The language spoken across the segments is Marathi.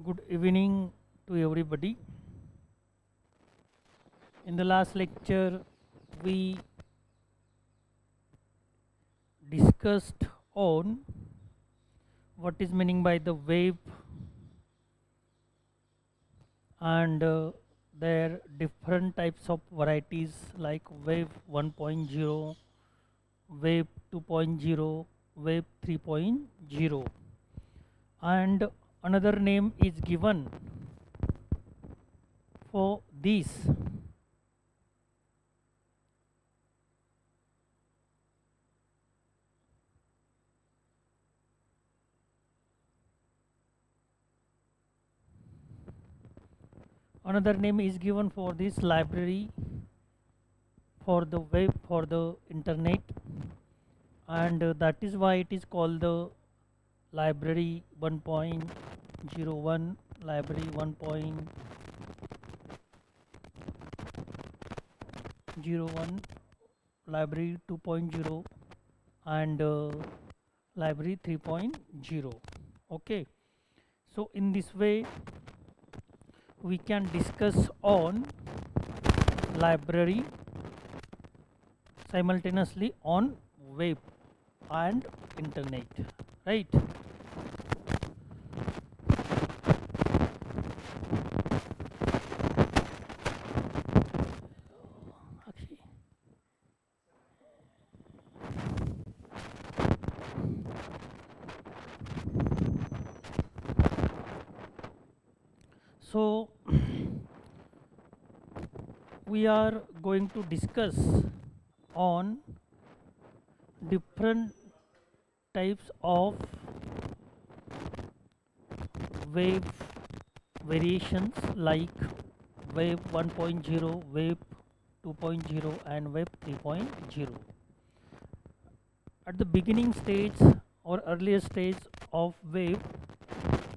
Good evening to everybody. In the last lecture, we discussed on what is meaning by the wave and their different types of varieties like wave 1.0, wave 2.0, wave 3.0, and another name is given for these. Another name is given for this library for the web for the internet, and that is why it is called the library 1.01, library 1.01, library 2.0, and library 3.0. Okay, so in this way we can discuss on library simultaneously on web and internet, right? Okay. So we are going to discuss on different types of wave variations like wave 1.0, wave 2.0, and wave 3.0. At the beginning stage or earlier stage of wave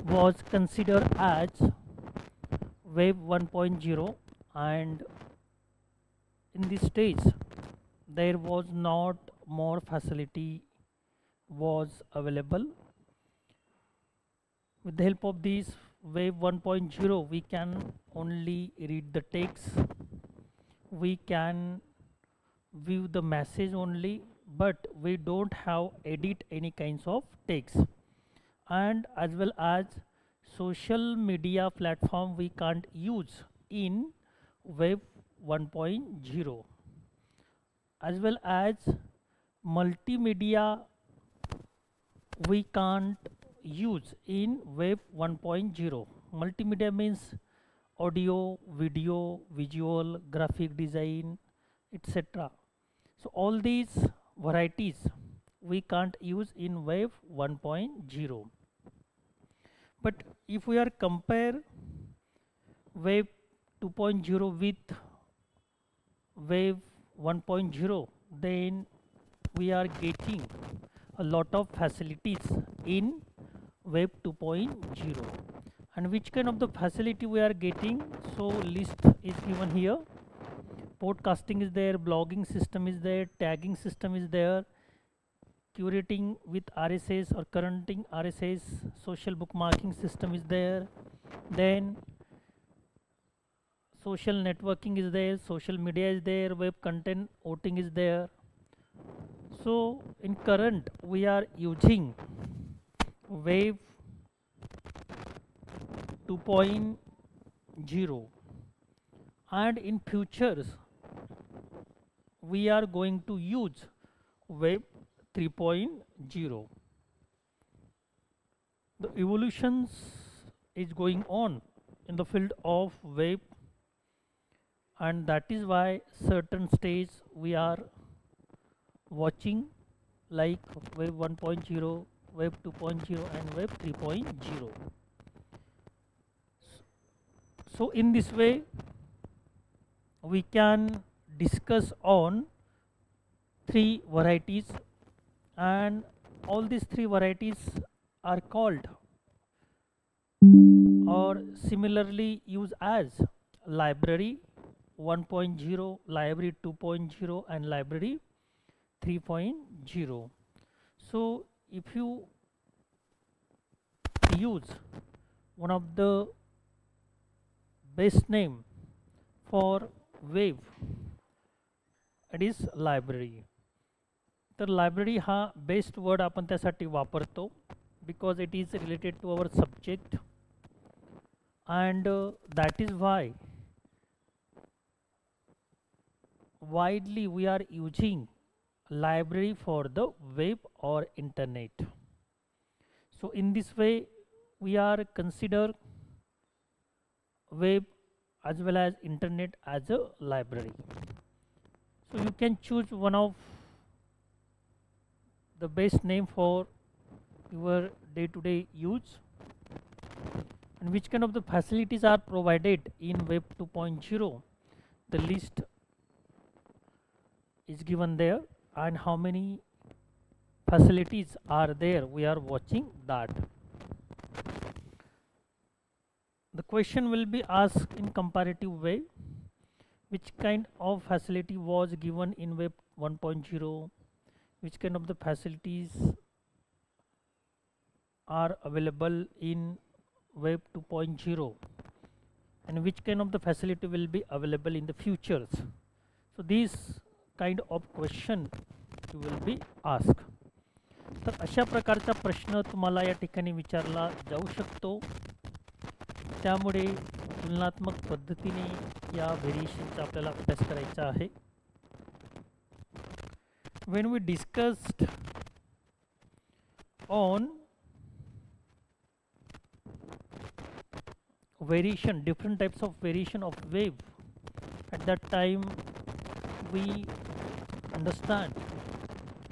was considered as wave 1.0, and in this stage there was not more facility was available. With the help of this wave 1.0 we can only read the text, we can view the message only, but we don't have edit any kinds of text, and as well as social media platform we can't use in web 1.0, as well as multimedia we can't use in web 1.0. Multimedia means audio, video, visual, graphic design, etc. So all these varieties we can't use in wave 1.0. But if we are compare wave 2.0 with wave 1.0, then we are getting a lot of facilities in web 2.0. And which kind of the facility we are getting? So list is given here. Podcasting is there, blogging system is there, tagging system is there, curating with RSS or currenting RSS, social bookmarking system is there, then social networking is there, social media is there, web content voting is there. So in current we are using wave 2.0, and in futures we are going to use wave 3.0. The evolutions is going on in the field of web, and that is why certain stage we are watching like web 1.0, web 2.0, and web 3.0. So in this way we can discuss on three varieties, and all these three varieties are called or similarly used as library 1.0, library 2.0, and library 3.0. So if you use one of the best name for web, it is library. तर library हा बेस्ट वर्ड आपण त्यासाठी वापरतो because it is related to our subject, and that is why widely we are using library for the web or internet. So in this way we are consider web as well as internet as a library. So you can choose one of the best name for your day-to-day use, and which kind of the facilities are provided in web 2.0. The list is given there, and how many facilities are there, we are watching that. The question will be asked in comparative way, which kind of facility was given in web 1.0, which kind of the facilities are available in web 2.0, and which kind of the facility will be available in the futures. So these kind of question you will be asked. तर अशा प्रकारचा प्रश्न तुम्हाला या ठिकाणी विचारला जाऊ शकतो, त्यामुळे तुलनात्मक पद्धतीने या व्हेरिएशनचा आपल्याला अभ्यास करायचा आहे. When we discussed on variation, different types of variation of wave, at that time we understand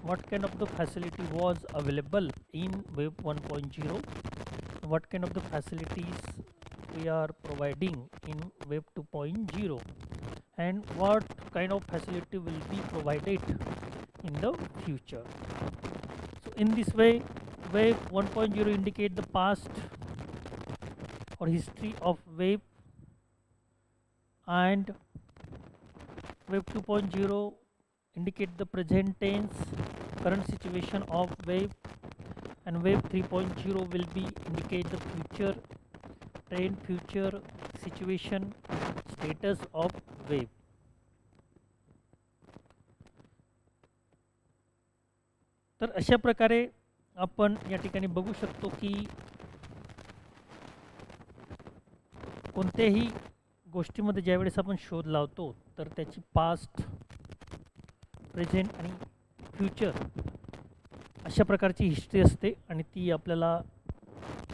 what kind of the facility was available in web 1.0, what kind of the facilities we are providing in web 2.0, and what kind of facility will be provided in the future. So in this way web 1.0 indicate the past or history of web, and web 2.0 indicate the present tense, current situation of web, and web 3.0 will be indicate the future trend, future situation, status of web. तर अशा प्रकारे आपण या ठिकाणी बघू शकतो की कोणत्याही गोष्टीमध्ये ज्यावेळेस आपण शोध लावतो तर त्याची पास्ट, प्रेझेंट आणि फ्युचर अशा प्रकारची हिस्ट्री असते, आणि ती आपल्याला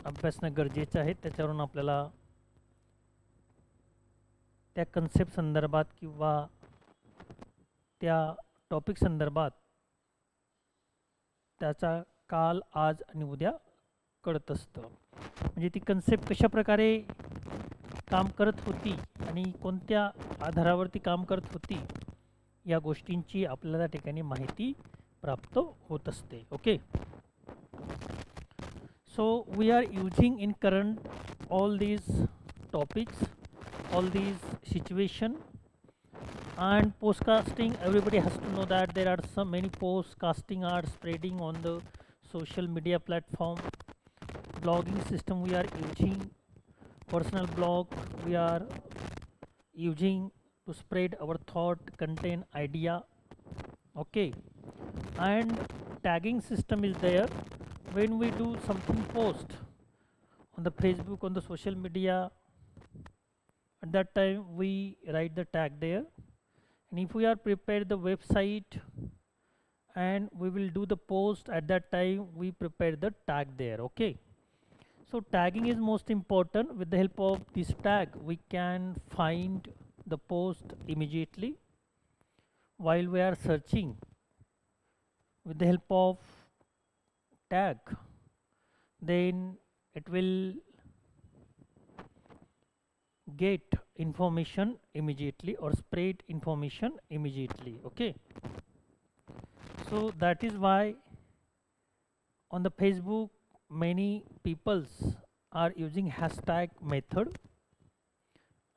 अभ्यासणं गरजेचं आहे. त्याच्यावरून आपल्याला त्या कन्सेप्ट संदर्भात किंवा त्या टॉपिक संदर्भात त्याचा काल, आज आणि उद्या कळत असतं. म्हणजे ती कन्सेप्ट कशा प्रकारे काम करत होती आणि कोणत्या आधारावरती काम करत होती या गोष्टींची आपल्याला त्या ठिकाणी माहिती प्राप्त होत असते. Okay, so we are using in current all these topics, all these situation, and postcasting. Everybody has to know that there are so many postcasting are spreading on the social media platform. Blogging system we are using, personal blog we are using to spread our thought, content, idea. Okay, and tagging system is there. When we do something post on the Facebook, on the social media, at that time we write the tag there, and if we are prepared the website and we will do the post, at that time we prepare the tag there. Okay, so tagging is most important. With the help of this tag we can find the post immediately while we are searching. With the help of tag, then it will get information immediately or spread information immediately. Okay, so that is why on the Facebook many peoples are using hashtag method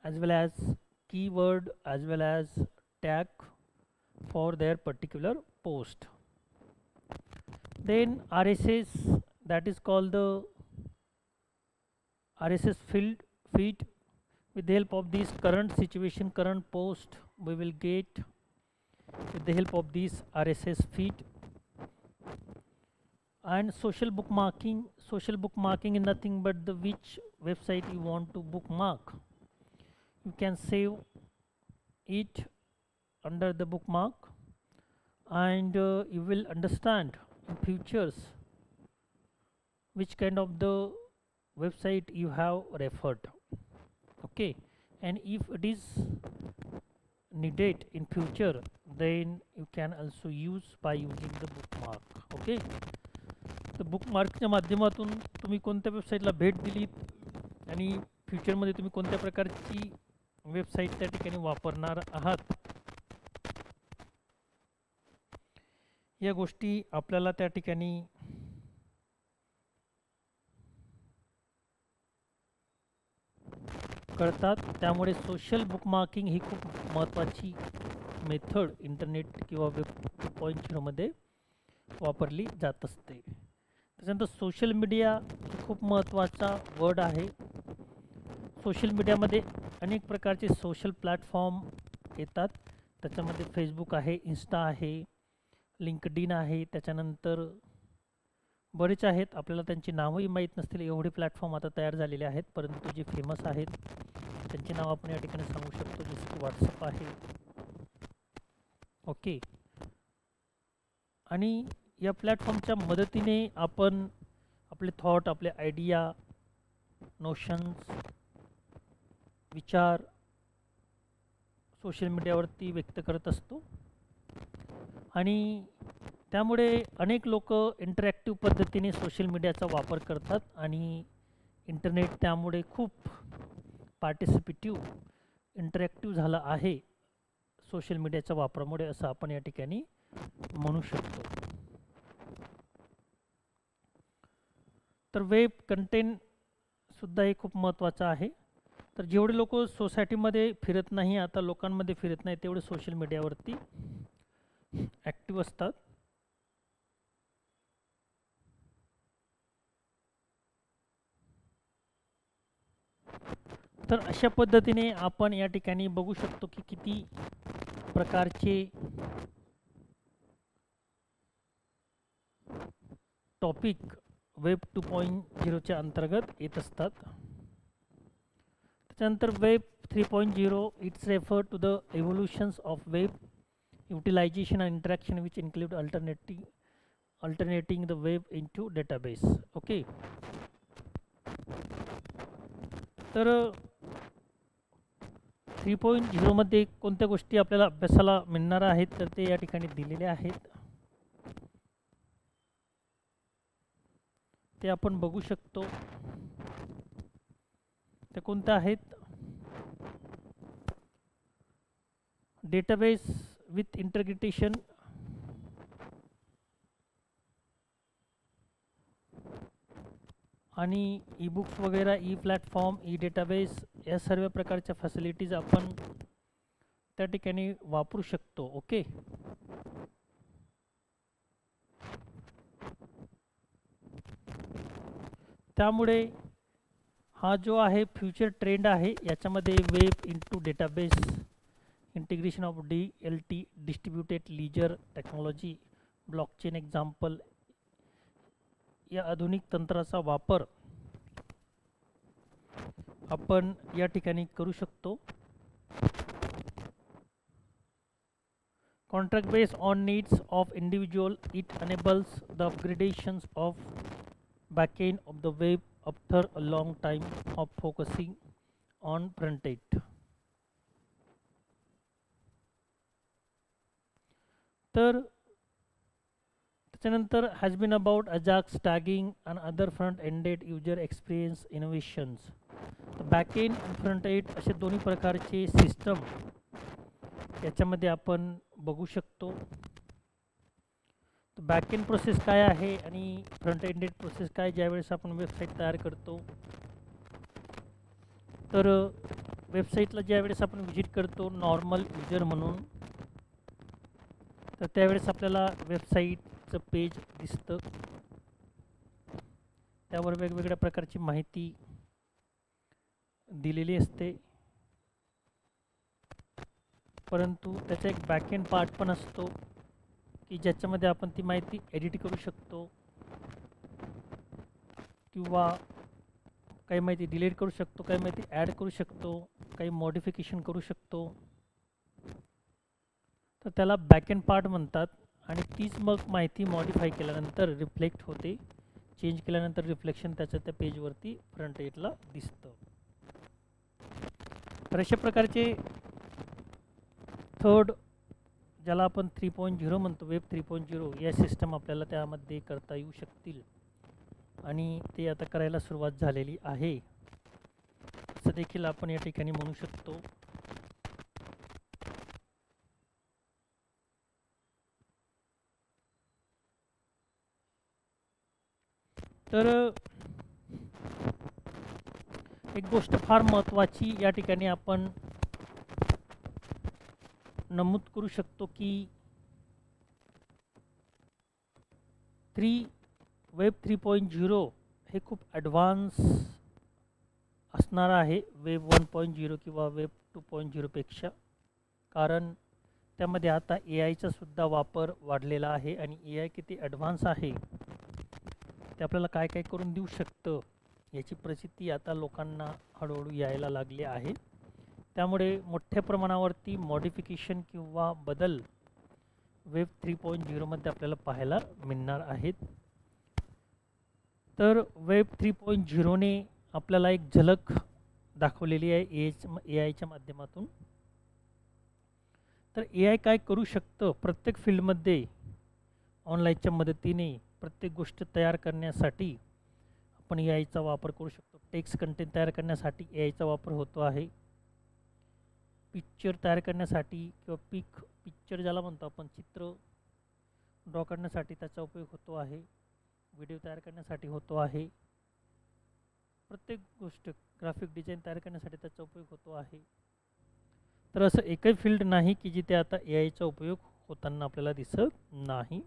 as well as keyword as well as tag for their particular post. Then RSS, that is called the RSS feed. With the help of this current situation, current post, we will get with the help of this RSS feed. And social bookmarking is nothing but the which website you want to bookmark. You can save it under the bookmark, and you will understand in futures which kind of the website you have referred. Okay, and if it is needed in future, then you can also use by using the bookmark. Okay, तर बुकमार्कच्या माध्यमातून तुम्ही कोणत्या वेबसाईटला भेट दिलीत आणि फ्युचरमध्ये तुम्ही कोणत्या प्रकारची वेबसाईट त्या ठिकाणी वापरणार आहात या गोष्टी आपल्याला त्या ठिकाणी कळतात. त्यामुळे सोशल बुकमार्किंग ही खूप महत्त्वाची मेथड इंटरनेट किंवा वेब 2.0 मध्ये वापरली जात असते. त्याच्यानंतर सोशल मीडिया खूप महत्त्वाचा वर्ड आहे. सोशल मीडियामध्ये अनेक प्रकारचे सोशल प्लॅटफॉर्म येतात. त्याच्यामध्ये फेसबुक आहे, इन्स्टा आहे, लिंकडइन आहे, त्याच्यानंतर बरेच आहेत. आपल्याला त्यांची नावही माहीत नसतील एवढे प्लॅटफॉर्म आता तयार झालेले आहेत, परंतु जे फेमस आहेत त्यांची नाव आपण या ठिकाणी सांगू शकतो, जसं की व्हॉट्सअप आहे. ओके, आणि या प्लॅटफॉर्मच्या मदतीने आपण आपले थॉट, आपले आयडिया, नोशन्स, विचार सोशल मीडियावरती व्यक्त करत असतो. आणि त्यामुळे अनेक लोक इंटरॅक्टिव्ह पद्धतीने सोशल मीडियाचा वापर करतात आणि इंटरनेट त्यामुळे खूप पार्टिसिपेटिव्ह इंटरॅक्टिव्ह झाला आहे सोशल मीडियाच्या वापरामुळे, असं आपण या ठिकाणी म्हणू शकतो. तर वेब कंटेंट सुद्धा हे खूप महत्त्वाचं आहे. तर जेवढे लोक सोसायटीमध्ये फिरत नाही, आता लोकांमध्ये फिरत नाही, तेवढे सोशल मीडियावरती ॲक्टिव्ह असतात. तर अशा पद्धतीने आपण या ठिकाणी बघू शकतो की किती प्रकारचे टॉपिक वेब 2.0 च्या अंतर्गत येत असतात. त्याच्यानंतर web 3.0 it's refer to the evolutions of web utilization and interaction which include alternating the web into database. Okay, तर 3.0 मध्ये कोणत्या गोष्टी आपल्याला अभ्यासाला मिळणार आहेत तर ते या ठिकाणी दिलेले आहेत, ते आपण बघू शकतो. ते कोणत्या आहेत? डेटाबेस विथ इंटिग्रेशन, आणि ई बुक्स वगैरे, ई प्लॅटफॉर्म, ई डेटाबेस, या सर्व प्रकारच्या फॅसिलिटीज आपण त्या ठिकाणी वापरू शकतो. ओके, त्यामुळे हा जो आहे फ्युचर ट्रेंड आहे, याच्यामध्ये web into database, integration of DLT distributed ledger technology, blockchain example, या आधुनिक तंत्राचा वापर आपण या ठिकाणी करू शकतो. Contract based on needs of individual, it enables the upgradations of backend of the web after a long time of focusing on front end. तर त्याच्यानंतर has been about Ajax tagging and other front-ended user experience innovations. तर बॅकएंड आणि फ्रंट एंड असे दोन्ही प्रकारचे सिस्टम याच्यामध्ये आपण बघू शकतो. तर बॅकएंड प्रोसेस काय आहे आणि फ्रंट एंडेड प्रोसेस काय, ज्यावेळेस आपण वेबसाईट तयार करतो. तर वेबसाईटला ज्यावेळेस आपण व्हिजिट करतो नॉर्मल युजर म्हणून, तर त्यावेळेस आपल्याला वेबसाईटचं पेज दिसतं. त्यावर वेगवेगळ्या प्रकारची माहिती दिलेली असते, परंतु त्याचा एक बॅकएंड पार्ट पण असतो की ज्याच्यामध्ये आपण ती माहिती एडिट करू शकतो किंवा काही माहिती डिलीट करू शकतो, काही माहिती ॲड करू शकतो, काही मॉडिफिकेशन करू शकतो. तर त्याला बॅकएंड पार्ट म्हणतात. आणि तीच मग माहिती मॉडिफाय केल्यानंतर रिफ्लेक्ट होते, चेंज केल्यानंतर रिफ्लेक्शन त्याच्या त्या पेजवरती फ्रंट एंडला दिसतं. तर अशा प्रकारचे थर्ड, ज्याला आपण 3.0 म्हणतो, वेब 3.0, या सिस्टम आपल्याला त्यामध्ये करता येऊ शकतील आणि ते आता करायला सुरुवात झालेली आहे असं देखील आपण या ठिकाणी म्हणू शकतो. तर एक गोष्ट फार महत्त्वाची या ठिकाणी आपण नमूद करू शकतो की वेब 3.0 हे खूप ॲडव्हान्स असणार आहे वेब 1.0 किंवा वेब 2.0 पेक्षा. कारण त्यामध्ये आता AIचा सुद्धा वापर वाढलेला आहे आणि AI किती ॲडव्हान्स आहे ते आपल्याला काय काय करून देऊ शकतं याची प्रचिती आता लोकांना हळूहळू यायला लागली आहे. त्यामुळे मोठ्या प्रमाणावरती मॉडिफिकेशन किंवा बदल वेब 3.0 मध्ये आपल्याला पाहायला मिळणार आहेत. तर वेब 3.0 ने आपल्याला एक झलक दाखवलेली आहे AIच्या माध्यमातून. तर AI काय करू शकतं, प्रत्येक फील्डमध्ये ऑनलाईनच्या मदतीने प्रत्येक गोष्ट तयार करण्यासाठी आपण AIचा वापर करू शकतो. टेक्स्ट कंटेंट तयार करण्यासाठी AIचा वापर होतो आहे. पिक्चर तयार करण्यासाठी किंवा पिक्चर ज्याला म्हणतो आपण, चित्र ड्रॉ करण्यासाठी त्याचा उपयोग होतो आहे. व्हिडिओ तयार करण्यासाठी होतो आहे. प्रत्येक गोष्ट ग्राफिक डिझाईन तयार करण्यासाठी त्याचा उपयोग होतो आहे. तर असं एकही फील्ड नाही की जिथे आता AIचा उपयोग होताना आपल्याला दिसत नाही.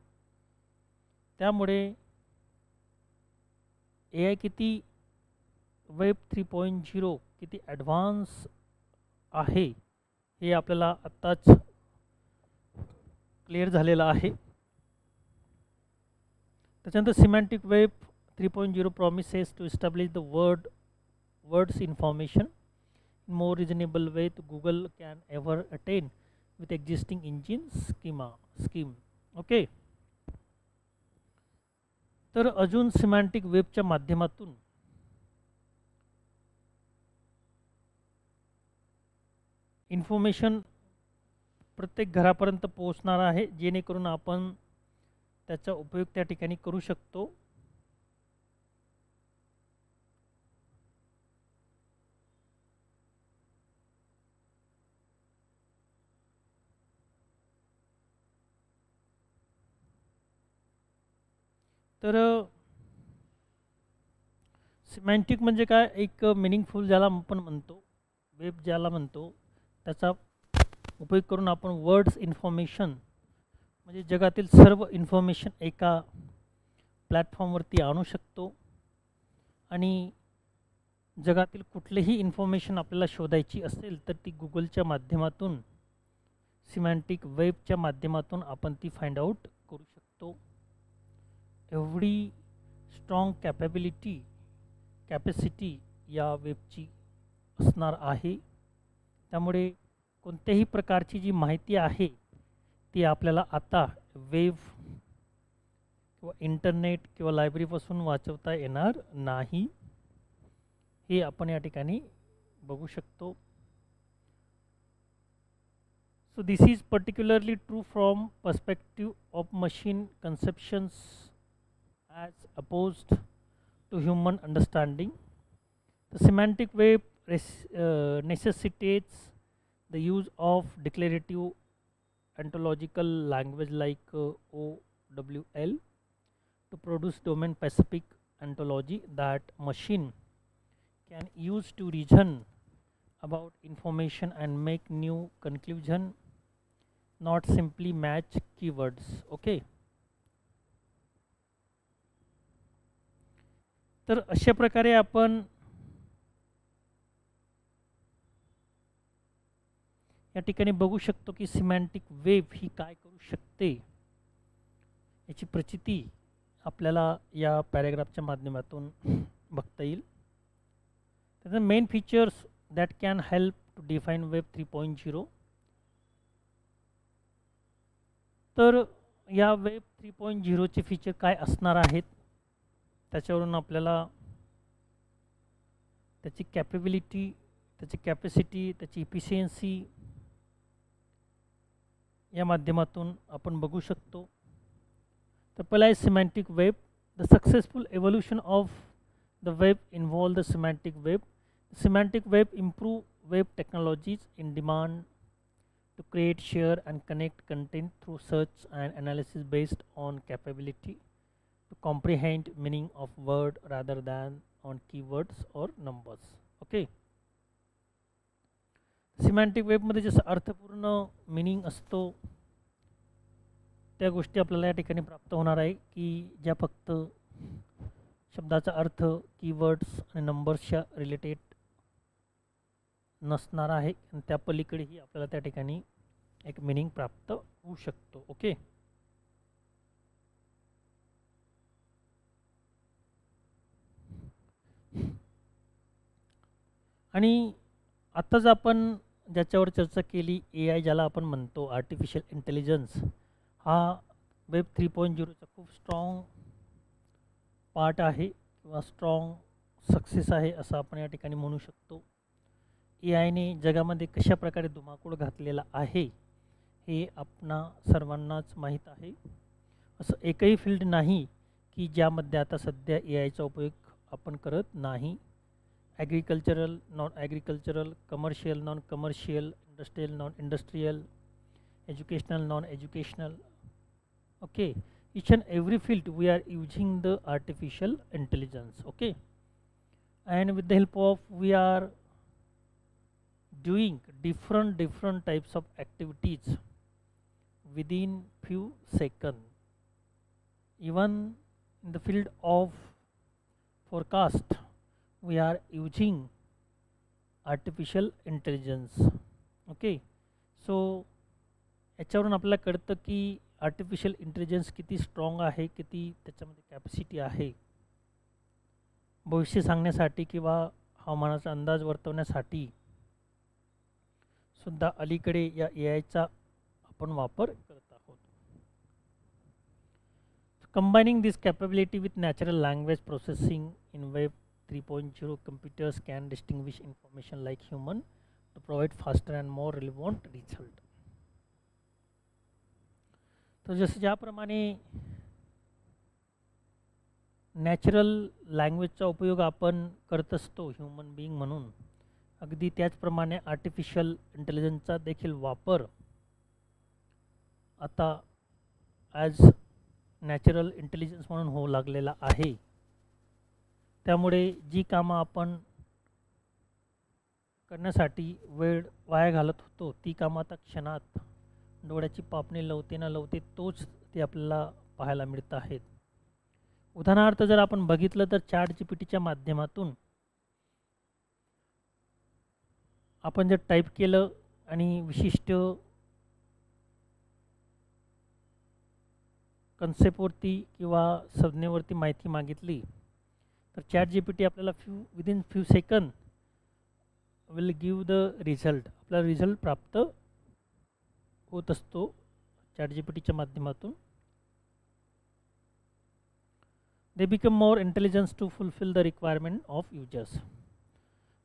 त्यामुळे AI किती वेब 3.0 किती ॲडव्हान्स आहे हे आपल्याला आत्ताच क्लिअर झालेलं आहे. त्याच्यानंतर सिमॅन्टिक web 3.0 promises to establish the words information in more reasonable way to Google can ever attain with existing engine scheme. Okay. तर अजून सिमॅन्टिक वेबच्या माध्यमातून इन्फॉर्मेशन प्रत्येक घरापर्यंत पोहोचणार आहे, जेणेकरून आपण त्याचा उपयोग त्या ठिकाणी करू शकतो. तर सिमॅन्टिक म्हणजे काय, एक मिनिंगफुल ज्याला आपण म्हणतो, वेब ज्याला म्हणतो, त्याचा उपयोग करून आपण वर्ड्स इन्फॉर्मेशन म्हणजे जगातील सर्व इन्फॉर्मेशन एका प्लॅटफॉर्मवरती आणू शकतो. आणि जगातील कुठलीही इन्फॉर्मेशन आपल्याला शोधायची असेल तर ती गुगलच्या माध्यमातून, सिमॅन्टिक वेबच्या माध्यमातून आपण ती फाइंड आउट करू शकतो. एवढी स्ट्रॉंग कॅपॅसिटी या वेबची असणार आहे. त्यामुळे कोणत्याही प्रकारची जी माहिती आहे ती आपल्याला आता वेब किंवा इंटरनेट किंवा लायब्ररीपासून वाचवता येणार नाही, हे आपण या ठिकाणी बघू शकतो. So this is particularly true from perspective of machine conceptions as opposed to human understanding. The semantic web necessitates the use of declarative ontological language like OWL to produce domain specific ontology that machine can use to reason about information and make new conclusion, not simply match keywords. Okay. तर अशा प्रकारे आपण या ठिकाणी बघू शकतो की सिमॅन्टिक वेव्ह ही काय करू शकते याची प्रचिती आपल्याला या पॅराग्राफच्या माध्यमातून बघता येईल. त्याचे main features that can help to define web 3.0. तर या वेब 3.0चे फीचर काय असणार आहेत त्याच्यावरून आपल्याला त्याची कॅपेबिलिटी, त्याची कॅपॅसिटी, त्याची इफिशियन्सी या माध्यमातून आपण बघू शकतो. तर पहिला आहे semantic web. The successful evolution of the web involve the semantic web. Semantic web improve web technologies in demand to create, share and connect content through search and analysis based on capability to comprehend meaning of word rather than on keywords or numbers. Okay. सिमॅन्टिक वेबमध्ये जसं अर्थपूर्ण मिनिंग असतो त्या गोष्टी आपल्याला या ठिकाणी प्राप्त होणार आहे की ज्या फक्त शब्दाचा अर्थ कीवर्ड्स आणि नंबर्सच्या रिलेटेड नसणार आहे आणि त्या पलीकडेही आपल्याला त्या ठिकाणी एक मिनिंग प्राप्त होऊ शकतो. ओके. आणि आत्ताच आपण ज्याच्यावर चर्चा केली AI ज्याला आपण म्हणतो आर्टिफिशियल इंटेलिजन्स, हा वेब 3.0चा खूप स्ट्रॉंग पार्ट आहे किंवा स्ट्रॉंग सक्सेस आहे असं आपण या ठिकाणी म्हणू शकतो. AIने जगामध्ये कशा प्रकारे धुमाकूळ घातलेला आहे हे आपणा सर्वांनाच माहीत आहे. असं एकही फील्ड नाही की ज्यामध्ये आता सध्या AIचा उपयोग आपण करत नाही. Agricultural, non agricultural, commercial, non commercial, industrial, non industrial, educational, non educational. Okay. each and every field we are using the artificial intelligence. Okay. And with the help of we are doing different types of activities within few seconds. Even in the field of forecast we are using artificial intelligence. Okay. So याच्यावरून आपल्याला कळतं की आर्टिफिशियल इंटेलिजन्स किती स्ट्रॉंग आहे, किती त्याच्यामध्ये कॅपॅसिटी आहे. भविष्य सांगण्यासाठी किंवा हवामानाचा अंदाज वर्तवण्यासाठी सुद्धा अलीकडे या AIचा आपण वापर करत आहोत. Combining this capability with natural language processing in web 3.0 computers can distinguish information like human to provide faster and more relevant result. तर जसं ज्याप्रमाणे नॅचरल लँग्वेजचा उपयोग आपण करत असतो ह्युमन बिईंग म्हणून, अगदी त्याचप्रमाणे आर्टिफिशियल इंटेलिजन्सचा देखील वापर आता ॲज नॅचरल इंटेलिजन्स म्हणून होऊ लागलेला आहे. त्यामुळे जी कामं आपण करण्यासाठी वेळ वाया घालत होतो ती कामं आता क्षणात डोळ्याची पापणी लवते न लवते तोच ते आपल्याला पाहायला मिळत आहेत. उदाहरणार्थ जर आपण बघितलं तर ChatGPTच्या माध्यमातून आपण जर टाईप केलं आणि विशिष्ट कन्सेप्टवरती किंवा संज्ञेवरती माहिती मागितली तर ChatGPT आपल्याला within few second will give the result. आपल्याला रिझल्ट प्राप्त होत असतो ChatGPTच्या माध्यमातून. They become more intelligence to fulfill the requirement of users.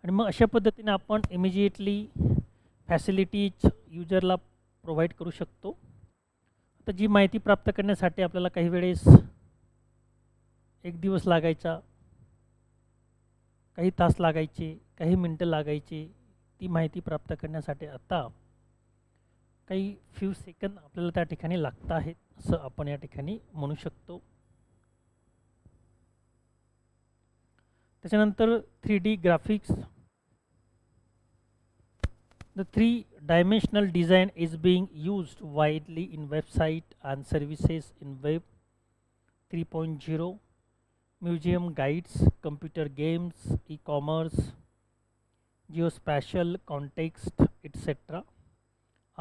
आणि मग अशा पद्धतीने आपण इमिजिएटली फॅसिलिटीज युजरला प्रोव्हाइड करू शकतो. आता जी माहिती प्राप्त करण्यासाठी आपल्याला काही वेळेस एक दिवस लागायचा, काही तास लागायचे, काही मिनटं लागायचे, ती माहिती प्राप्त करण्यासाठी आता काही फ्यू सेकंद आपल्याला त्या ठिकाणी लागत आहेत असं आपण या ठिकाणी म्हणू शकतो. त्याच्यानंतर 3D graphics. The 3-dimensional design is being used widely in website and services in Web 3.0, museum guides, computer games, e-commerce, geospatial context, etc.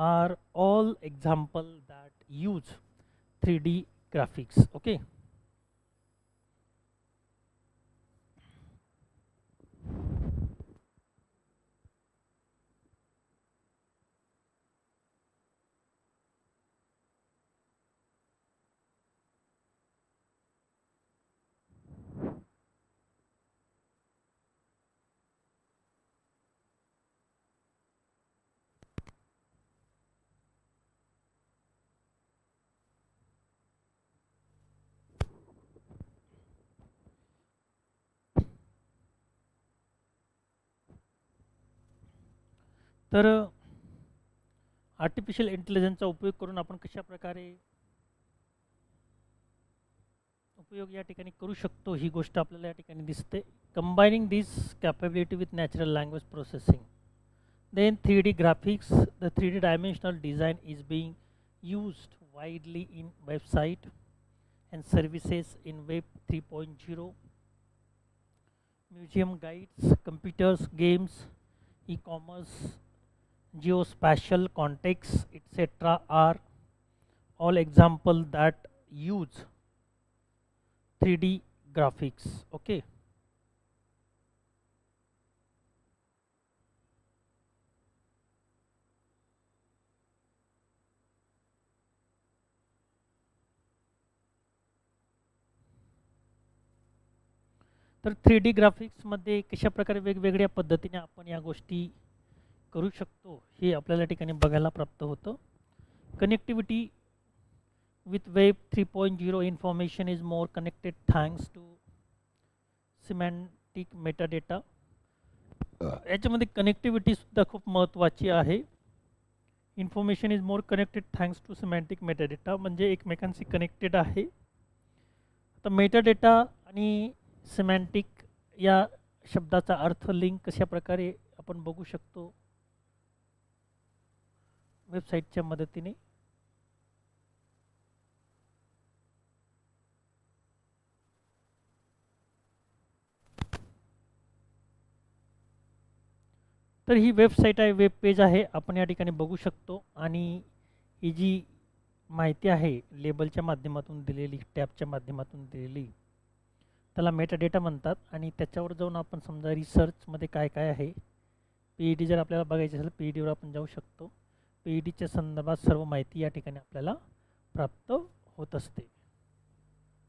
are all example that use 3D graphics. Okay. तर आर्टिफिशियल इंटेलिजन्सचा उपयोग करून आपण कशा प्रकारे उपयोग या ठिकाणी करू शकतो ही गोष्ट आपल्याला या ठिकाणी दिसते. Combining this capability with natural language processing, then 3D graphics, the 3D dimensional design is being used widely in website and services in Web 3.0. Museum guides, computers, games, e-commerce, geospatial context, etc. are all examples that use 3D graphics. Okay. तर 3D ग्राफिक्समध्ये कशा प्रकारे वेगवेगळ्या पद्धतीने आपण या गोष्टी करू शकतो हे आपल्याला ठिकाणी बघायला प्राप्त होतं. Connectivity with web 3.0 information is more connected thanks to semantic metadata. याच्यामध्ये कनेक्टिव्हिटीसुद्धा खूप महत्त्वाची आहे. Information is more connected thanks to semantic metadata म्हणजे एकमेकांशी कनेक्टेड आहे. आता मेटाडेटा आणि सिमॅन्टिक या शब्दाचा अर्थ लिंक कशा प्रकारे आपण बघू शकतो वेबसाईटच्या मदतीने. तर ही वेबसाईट आहे, वेब पेज आहे, आपण या ठिकाणी बघू शकतो. आणि ही जी माहिती आहे लेबलच्या माध्यमातून दिलेली, टॅबच्या माध्यमातून दिलेली, त्याला मेटाडेटा म्हणतात. आणि त्याच्यावर जाऊन आपण समजा रिसर्चमध्ये काय काय आहे, PED जर आपल्याला बघायचं असेल PEDवर आपण जाऊ शकतो. PEDच्या संदर्भात सर्व माहिती या ठिकाणी आपल्याला प्राप्त होत असते.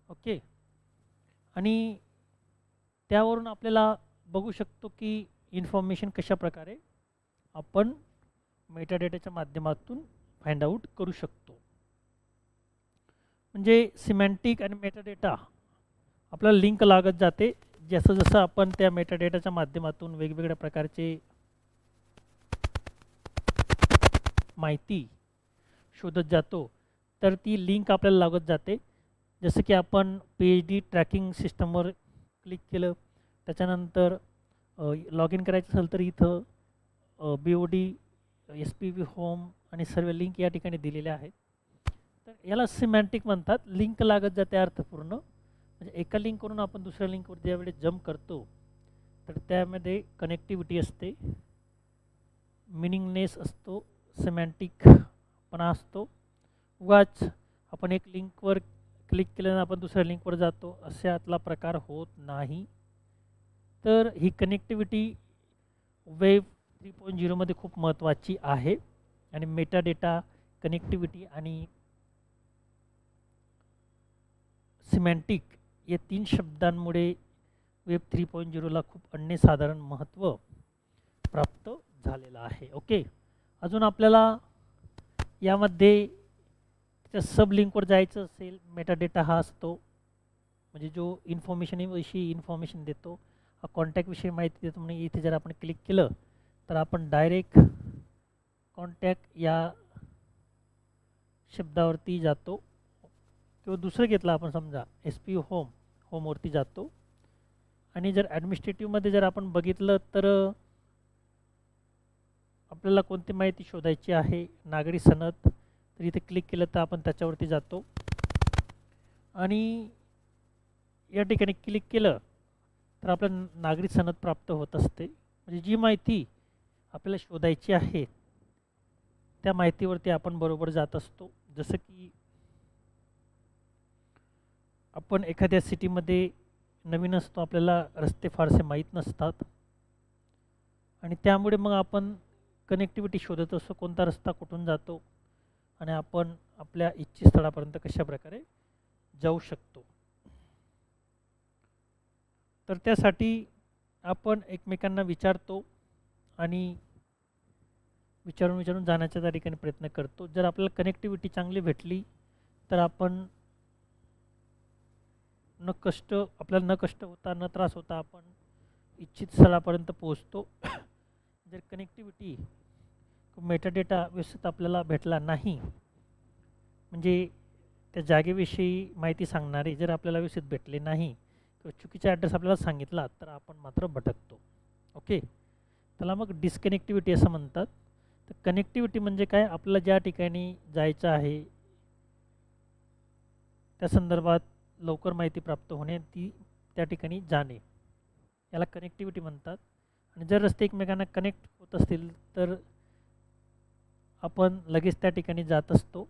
ओके. आणि त्यावरून आपल्याला बघू शकतो की इन्फॉर्मेशन कशा प्रकारे आपण मेटाडेटाच्या माध्यमातून फाइंड आउट करू शकतो. म्हणजे सिमॅन्टिक आणि मेटाडेटा आपल्याला लिंक लागत जाते. जसं जसं आपण त्या मेटाडेटाच्या माध्यमातून वेगवेगळ्या प्रकारचे माहिती शोधत जातो तर ती लिंक आपल्याला लागत जाते. जसं की आपण PhD ट्रॅकिंग सिस्टमवर क्लिक केलं, त्याच्यानंतर लॉग इन करायचं असेल तर इथं BOD, SPV होम आणि सर्व लिंक या ठिकाणी दिलेल्या आहेत. तर याला सिमॅन्टिक म्हणतात. लिंक लागत जाते अर्थपूर्ण. म्हणजे एका लिंकवरून आपण दुसऱ्या लिंकवर ज्यावेळेस जम्प करतो तर त्यामध्ये कनेक्टिव्हिटी असते, मिनिंगनेस असतो, सिमॅन्टिकपणा असतो. उगाच आपण एक लिंकवर क्लिक केल्यानं आपण दुसऱ्या लिंकवर जातो अशातला प्रकार होत नाही. तर ही कनेक्टिव्हिटी वेब 3.0 मध्ये खूप महत्त्वाची आहे. आणि मेटाडेटा, कनेक्टिव्हिटी आणि सिमॅन्टिक या 3 शब्दांमुळे वेब 3.0 ला खूप अनन्यसाधारण महत्त्व प्राप्त झालेलं आहे. ओके. अजून आपल्याला यामध्ये त्या सब लिंकवर जायचं असेल, मेटाडेटा हा असतो म्हणजे जो इन्फॉर्मेशनविषयी इन्फॉर्मेशन देतो, हा कॉन्टॅक्टविषयी माहिती देतो. म्हणजे इथे जर आपण क्लिक केलं तर आपण डायरेक्ट कॉन्टॅक्ट या शब्दावरती जातो. किंवा दुसरं घेतलं आपण समजा SPV होमवरती जातो. आणि जर ॲडमिनिस्ट्रेटिव्हमध्ये जर आपण बघितलं तर आपल्याला कोणती माहिती शोधायची आहे, नागरी सनद, तर इथे क्लिक केलं तर आपण त्याच्यावरती जातो. आणि या ठिकाणी क्लिक केलं तर आपल्याला नागरी सनद प्राप्त होत असते. म्हणजे जी माहिती आपल्याला शोधायची आहे त्या माहितीवरती आपण बरोबर जात असतो. जसं की आपण एखाद्या सिटीमध्ये नवीन असतो, आपल्याला रस्ते फारसे माहीत नसतात आणि त्यामुळे मग आपण कनेक्टिव्हिटी शोधत असतो, कोणता रस्ता कुठून जातो आणि आपण आपल्या इच्छित स्थळापर्यंत कशा प्रकारे जाऊ शकतो. तर त्यासाठी आपण एकमेकांना विचारतो आणि विचारून जाण्याच्या त्या ठिकाणी प्रयत्न करतो. जर आपल्याला कनेक्टिव्हिटी चांगली भेटली तर आपण आपल्याला न कष्ट होता, न त्रास होता आपण इच्छित स्थळापर्यंत पोहोचतो. जर कनेक्टिव्हिटी मेटाडेटा व्यवस्थित आपल्याला भेटला नाही, म्हणजे त्या जागेविषयी माहिती सांगणारे जर आपल्याला व्यवस्थित भेटले नाही किंवा चुकीचा ॲड्रेस आपल्याला सांगितला तर आपण मात्र भटकतो. ओके, त्याला मग डिस्कनेक्टिव्हिटी असं म्हणतात. तर कनेक्टिव्हिटी म्हणजे काय, आपल्याला ज्या ठिकाणी जायचं आहे त्या संदर्भात लवकर माहिती प्राप्त होणे, ती त्या ठिकाणी जाणे, याला कनेक्टिव्हिटी म्हणतात. आणि जर रस्ते एकमेकांना कनेक्ट होत असतील तर आपण लगेच त्या ठिकाणी जात असतो.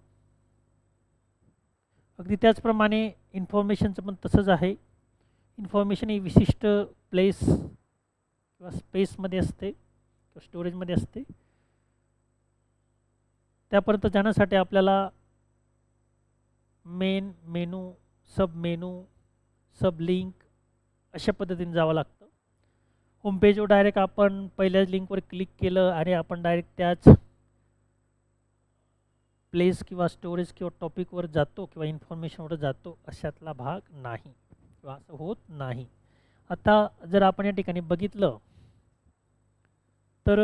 अगदी त्याचप्रमाणे इन्फॉर्मेशनचं पण तसंच आहे. इन्फॉर्मेशन ही विशिष्ट प्लेस किंवा स्पेसमध्ये असते किंवा स्टोरेजमध्ये असते. त्यापर्यंत जाण्यासाठी आपल्याला मेन मेनू, सब मेनू, सब लिंक अशा पद्धतीने जावं लागतं. होमपेजवर डायरेक्ट आपण पहिल्याच लिंकवर क्लिक केलं आणि आपण डायरेक्ट त्याच प्लेस किंवा स्टोरेज किंवा टॉपिकवर जातो किंवा इन्फॉर्मेशनवर जातो, अशातला भाग नाही किंवा असं होत नाही. आता जर आपण या ठिकाणी बघितलं तर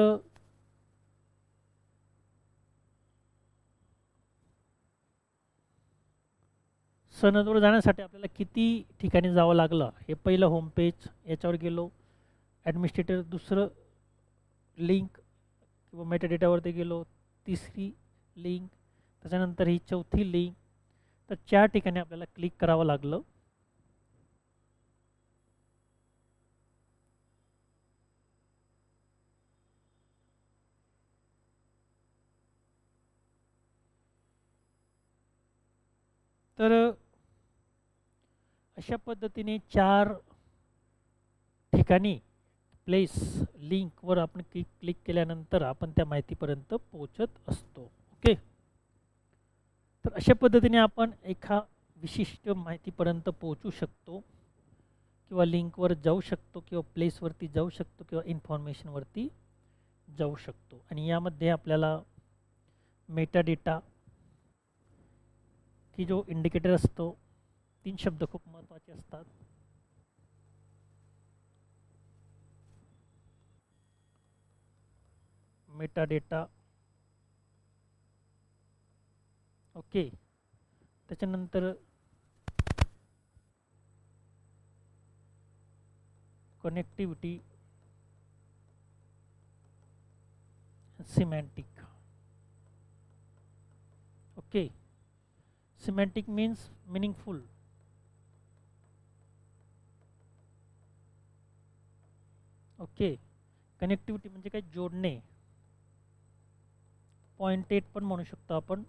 सनदवर जाण्यासाठी आपल्याला किती ठिकाणी जावं लागलं, हे पहिलं होमपेज, याच्यावर गेलो, ॲडमिनिस्ट्रेटर, दुसरं लिंक किंवा मेटाडेटावरती गेलो, तिसरी लिंक, त्याच्यानंतर ही चौथी लिंक. तर 4 ठिकाणी आपल्याला क्लिक करावं लागलं. तर अशा पद्धतीने 4 ठिकाणी प्लेस लिंकवर आपण क्लिक केल्यानंतर आपण त्या माहितीपर्यंत पोहोचत असतो. ओके, तर अशा पद्धतीने आपण एका विशिष्ट माहितीपर्यंत पोहोचू शकतो किंवा लिंकवर जाऊ शकतो किंवा प्लेसवरती जाऊ शकतो किंवा इन्फॉर्मेशनवरती जाऊ शकतो. आणि यामध्ये आपल्याला मेटाडेटा की जो इंडिकेटर असतो, 3 शब्द खूप महत्त्वाचे असतात. मेटाडेटा, ओके, त्याच्यानंतर connectivity, semantic. Okay, semantic means meaningful. Okay, connectivity म्हणजे काय, जोडणे. पॉइंटेड पण म्हणू शकतो आपण,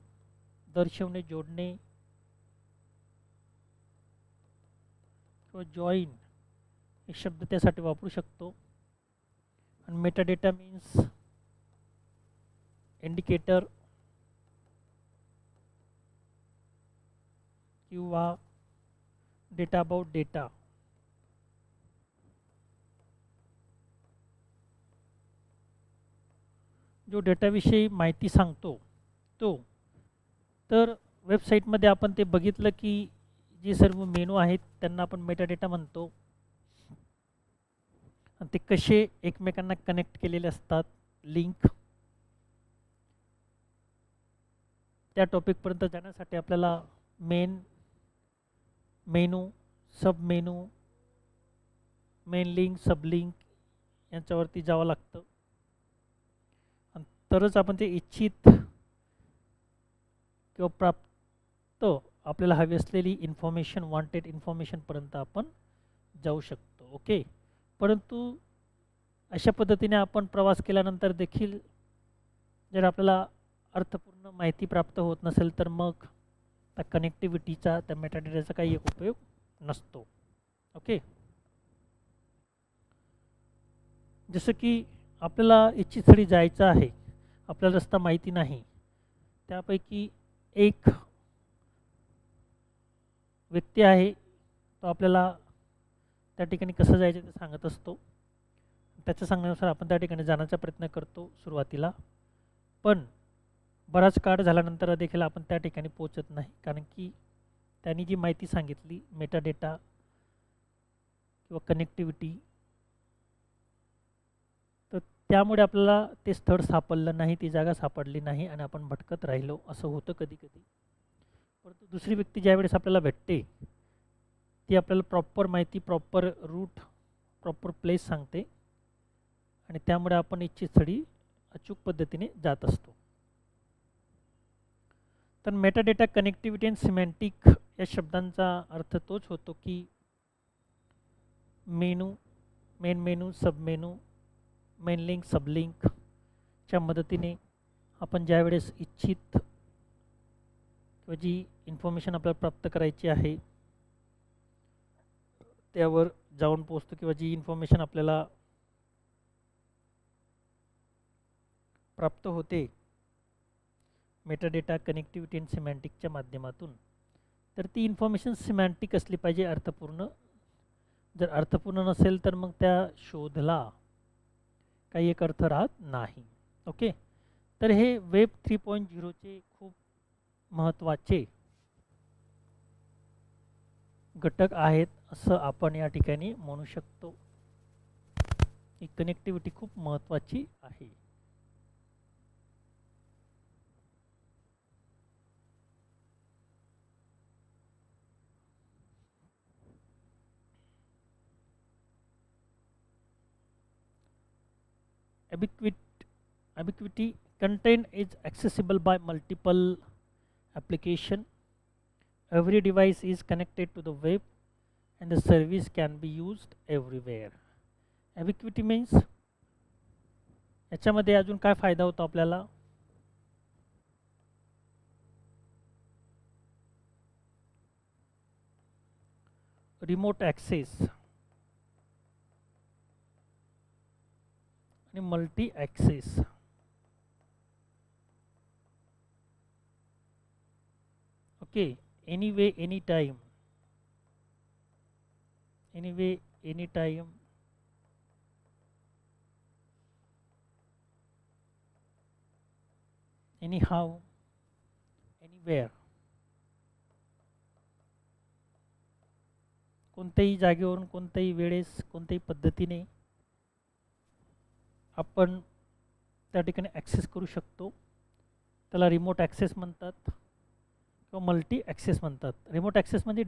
दर्शवणे, जोडणे किंवा जॉईन हे शब्द त्यासाठी वापरू शकतो. आणि मेटाडेटा मीन्स इंडिकेटर किंवा डेटा अबाउट डेटा. जो डेटाविषयी माहिती सांगतो तो. तर वेबसाईटमध्ये आपण ते बघितलं की जे सर्व मेनू आहेत त्यांना आपण मेटाडेटा म्हणतो आणि ते कसे एकमेकांना कनेक्ट केलेले असतात, लिंक. त्या टॉपिकपर्यंत जाण्यासाठी आपल्याला मेन मेनू, सब मेनू, मेन लिंक, सब लिंक यांच्यावरती जावं लागतं. आणि तरच आपण ते इच्छित किंवा प्राप्त आपल्याला हवी असलेली इन्फॉर्मेशन, वॉन्टेड इन्फॉर्मेशनपर्यंत आपण जाऊ शकतो. ओके, परंतु अशा पद्धतीने आपण प्रवास केल्यानंतर देखील जर आपल्याला अर्थपूर्ण माहिती प्राप्त होत नसेल तर मग त्या कनेक्टिव्हिटीचा, त्या मेटाडेटाचा काही एक उपयोग नसतो. ओके. जसं की आपल्याला इच्छित स्थळी जायचं आहे, आपल्याला रस्ता माहिती नाही, त्यापैकी एक व्यक्ती आहे, तो आपल्याला त्या ठिकाणी कसं जायचं ते सांगत असतो. त्याच्या सांगण्यानुसार आपण त्या ठिकाणी जाण्याचा प्रयत्न करतो सुरुवातीला, पण बराच काळ झाल्यानंतर देखील आपण त्या ठिकाणी पोहोचत नाही, कारण की त्यांनी जी माहिती सांगितली, मेटाडेटा किंवा कनेक्टिव्हिटी, तर त्यामुळे आपल्याला ते स्थळ सापडलं नाही, ती जागा सापडली नाही आणि आपण भटकत राहिलो, असं होतं कधी कधी. परंतु दुसरी व्यक्ती ज्यावेळेस आपल्याला भेटते, ती आपल्याला प्रॉपर माहिती, प्रॉपर रूट, प्रॉपर प्लेस सांगते आणि त्यामुळे आपण इच्छित स्थळी अचूक पद्धतीने जात असतो. तर मेटाडेटा, कनेक्टिव्हिटी आणि सिमॅन्टिक या शब्दांचा अर्थ तोच होतो की menu, main menu, submenu, main link, सबलिंकच्या मदतीने आपण ज्यावेळेस इच्छित किंवा जी इन्फॉर्मेशन आपल्याला प्राप्त करायची आहे त्यावर जाऊन पोहोचतो, किंवा जी इन्फॉर्मेशन आपल्याला प्राप्त होते मेटाडेटा, कनेक्टिव्हिटी आणि सिमॅन्टिकच्या माध्यमातून, तर ती इन्फॉर्मेशन सिमॅन्टिक असली पाहिजे, अर्थपूर्ण. जर अर्थपूर्ण नसेल तर मग त्या शोधला काही एक अर्थ राहत नाही. ओके. तर हे वेब 3.0चे खूप महत्त्वाचे घटक आहेत असं आपण या ठिकाणी म्हणू शकतो. ही कनेक्टिव्हिटी खूप महत्त्वाची आहे. Ubiquity content is accessible by multiple application. Every device is connected to the web and the service can be used everywhere. Ubiquity means याच्यामध्ये अजून काय फायदा होतो आपल्याला? रिमोट ॲक्सेस आणि multi access. Okay. Anyway, any time, anyway, any time, any how, anywhere. कोणत्याही जागेवरून, कोणत्याही वेळेस, कोणत्याही पद्धतीने आपण त्या ठिकाणी ॲक्सेस करू शकतो. त्याला रिमोट ॲक्सेस म्हणतात किंवा मल्टी ॲक्सेस म्हणतात. रिमोट ॲक्सेस म्हणजे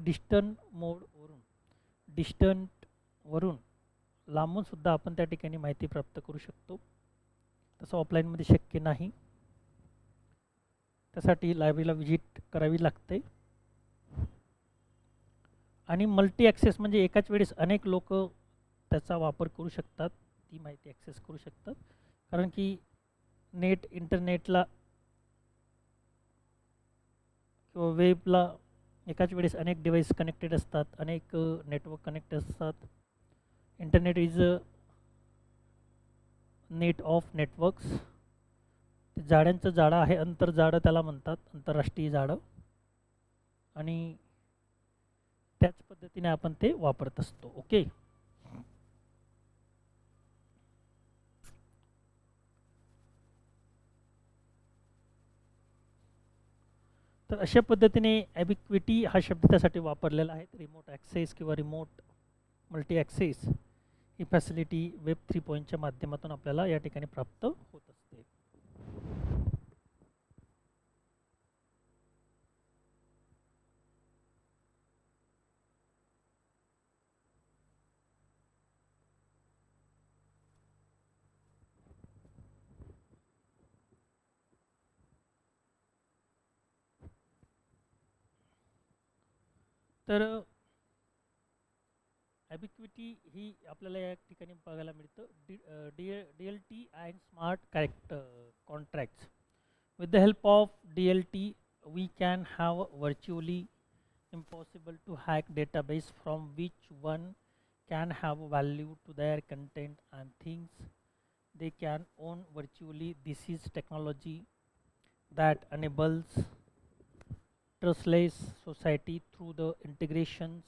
डिस्टंटवरून लांबूनसुद्धा आपण त्या ठिकाणी माहिती प्राप्त करू शकतो. तसं ऑफलाईनमध्ये शक्य नाही, त्यासाठी लायब्ररीला व्हिजिट करावी लागते. आणि मल्टी ॲक्सेस म्हणजे एकाच वेळेस अनेक लोक त्याचा वापर करू शकतात, ती माहिती ॲक्सेस करू शकतात, कारण की इंटरनेटला किंवा वेबला एकाच वेळेस अनेक डिव्हाइस कनेक्टेड असतात, अनेक नेटवर्क कनेक्ट असतात. Internet is a net of networks. जाळ्यांचं जाळं आहे, अंतरजाळं त्याला म्हणतात, आंतरराष्ट्रीय जाळं, आणि त्याच पद्धतीने आपण ते वापरत असतो. ओके. तर अशा पद्धतीने ॲबिक्विटी हा शब्द त्यासाठी वापरलेला आहे. रिमोट ॲक्सेस किंवा रिमोट मल्टी ॲक्सेस ही फॅसिलिटी वेब 3.0च्या माध्यमातून आपल्याला या ठिकाणी प्राप्त होत असते. तर ॲबिक्विटी ही आपल्याला या ठिकाणी बघायला मिळतं. DLT and smart contracts With the help of DLT, we can have virtually impossible to hack database from which one can have value to their content and things they can own virtually. This is technology that enables trustless society through the integrations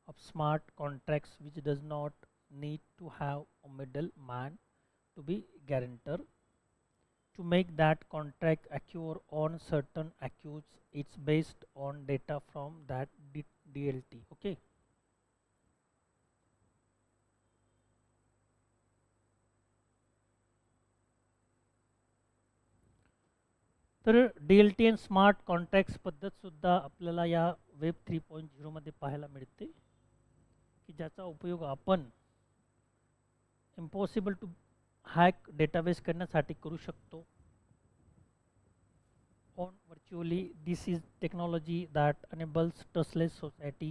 of smart contracts which does not need to have a middleman to be guarantor. To make that contract occur on certain accouts, it's based on data from that DLT. Okay. तर DLT and स्मार्ट कॉन्ट्रॅक्ट्स पद्धतसुद्धा आपल्याला या वेब 3.0 मध्ये पाहायला मिळते की ज्याचा उपयोग आपण इम्पॉसिबल टू हॅक डेटाबेस करण्यासाठी करू शकतो. On virtually, this is technology that enables trustless society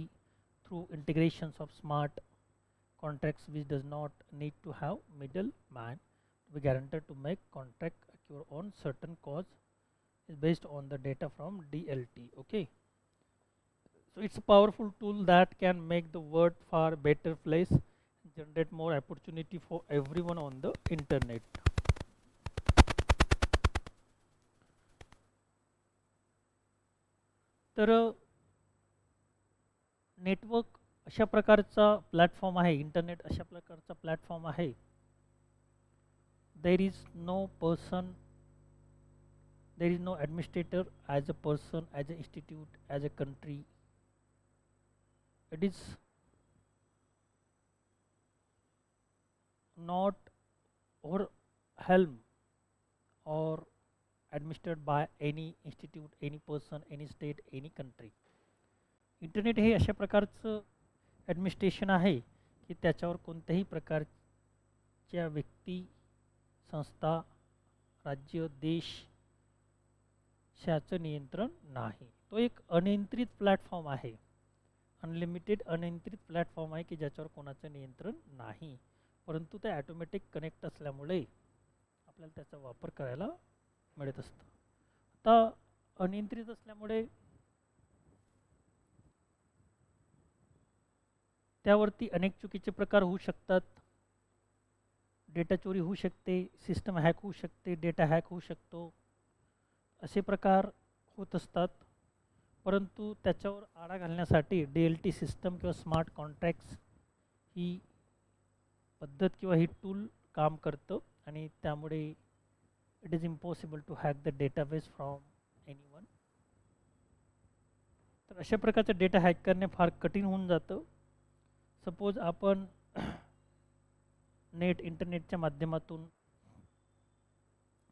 through integrations of smart contracts which does not need to have middleman to be guaranteed to make contract occur on certain cause is based on the data from DLT. Okay, so it's a powerful tool that can make the world far better place and generate more opportunity for everyone on the internet. तर नेटवर्क अशा प्रकारचा प्लॅटफॉर्म आहे, इंटरनेट अशा प्रकारचा प्लॅटफॉर्म आहे. There is no person, there is no administrator as a person, as a institute, as a country. It is not over helm or administered by any institute, any person, any state, any country. Internet हे अशा प्रकारचं ॲडमिनिस्ट्रेशन आहे की त्याच्यावर कोणत्याही प्रकारच्या व्यक्ती, संस्था, राज्य, देशाचं नियंत्रण नाही. तो एक अनियंत्रित प्लॅटफॉर्म आहे, अनलिमिटेड अनियंत्रित प्लॅटफॉर्म आहे की ज्याच्यावर कोणाचं नियंत्रण नाही, परंतु ते ॲटोमॅटिक कनेक्ट असल्यामुळे आपल्याला त्याचा वापर करायला मिळत असतं. आता अनियंत्रित असल्यामुळे त्यावरती अनेक चुकीचे प्रकार होऊ शकतात. डेटा चोरी होऊ शकते, सिस्टम हॅक होऊ शकते, डेटा हॅक होऊ शकतो, असे प्रकार होत असतात. परंतु त्याच्यावर आळा घालण्यासाठी DLT सिस्टम किंवा स्मार्ट कॉन्ट्रॅक्ट्स ही पद्धत किंवा ही टूल काम करतं आणि त्यामुळे it is impossible to hack the database from anyone. तर अशा प्रकारचं डेटा हॅक करणे फार कठीण होऊन जातं. सपोज आपण नेट इंटरनेटच्या माध्यमातून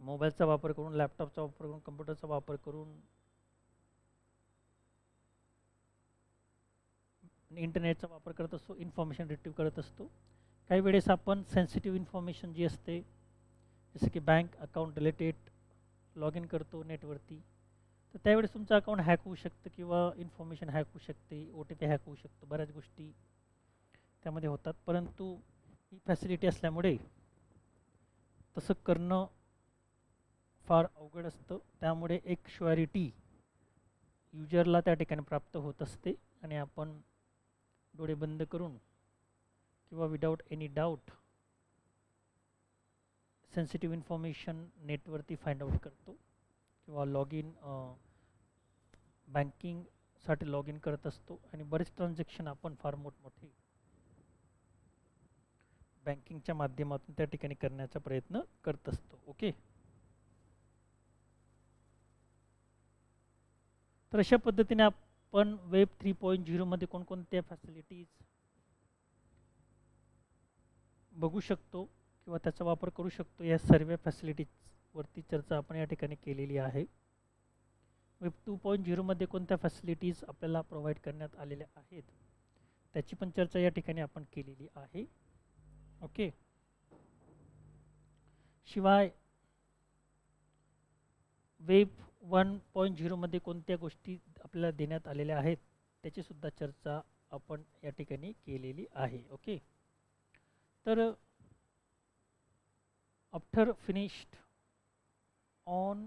मोबाईलचा वापर करून, लॅपटॉपचा वापर करून, कम्प्युटरचा वापर करून इंटरनेटचा वापर करत असतो, इन्फॉर्मेशन रिट्रीव करत असतो. काही वेळेस आपण सेन्सिटिव्ह इन्फॉर्मेशन जी असते, जसं की bank account related log in करतो नेटवरती, तर त्यावेळेस तुमचं अकाउंट हॅक होऊ शकतं किंवा इन्फॉर्मेशन हॅक होऊ शकते, OTP हॅक होऊ शकतो, बऱ्याच गोष्टी त्यामध्ये होतात. परंतु ही फॅसिलिटी असल्यामुळे तसं करणं फार अवघड असतं. त्यामुळे एक श्युअरिटी युजरला त्या ठिकाणी प्राप्त होत असते आणि आपण डोळे बंद करून किंवा without any doubt sensitive information नेटवरती फाइंड आउट करतो किंवा लॉग इन बँकिंगसाठी लॉग इन करत असतो आणि बरेच ट्रान्झॅक्शन आपण फार मोठमोठे बँकिंगच्या माध्यमातून त्या ठिकाणी करण्याचा प्रयत्न करत असतो. ओके, तर अशा पद्धतीने आपण वेब 3.0 मध्ये कोणकोणत्या फॅसिलिटीज बघू शकतो किंवा त्याचा वापर करू शकतो, या सर्व फॅसिलिटीजवरती चर्चा आपण या ठिकाणी केलेली आहे. वेब 2.0 मध्ये कोणत्या फॅसिलिटीज आपल्याला प्रोव्हाइड करण्यात आलेल्या आहेत त्याची पण चर्चा या ठिकाणी आपण केलेली आहे. ओके, शिवाय वेब 1.0 मध्ये कोणत्या गोष्टी आपल्याला देण्यात आलेल्या आहेत त्याची सुद्धा चर्चा आपण या ठिकाणी केलेली आहे. ओके, तर after finished on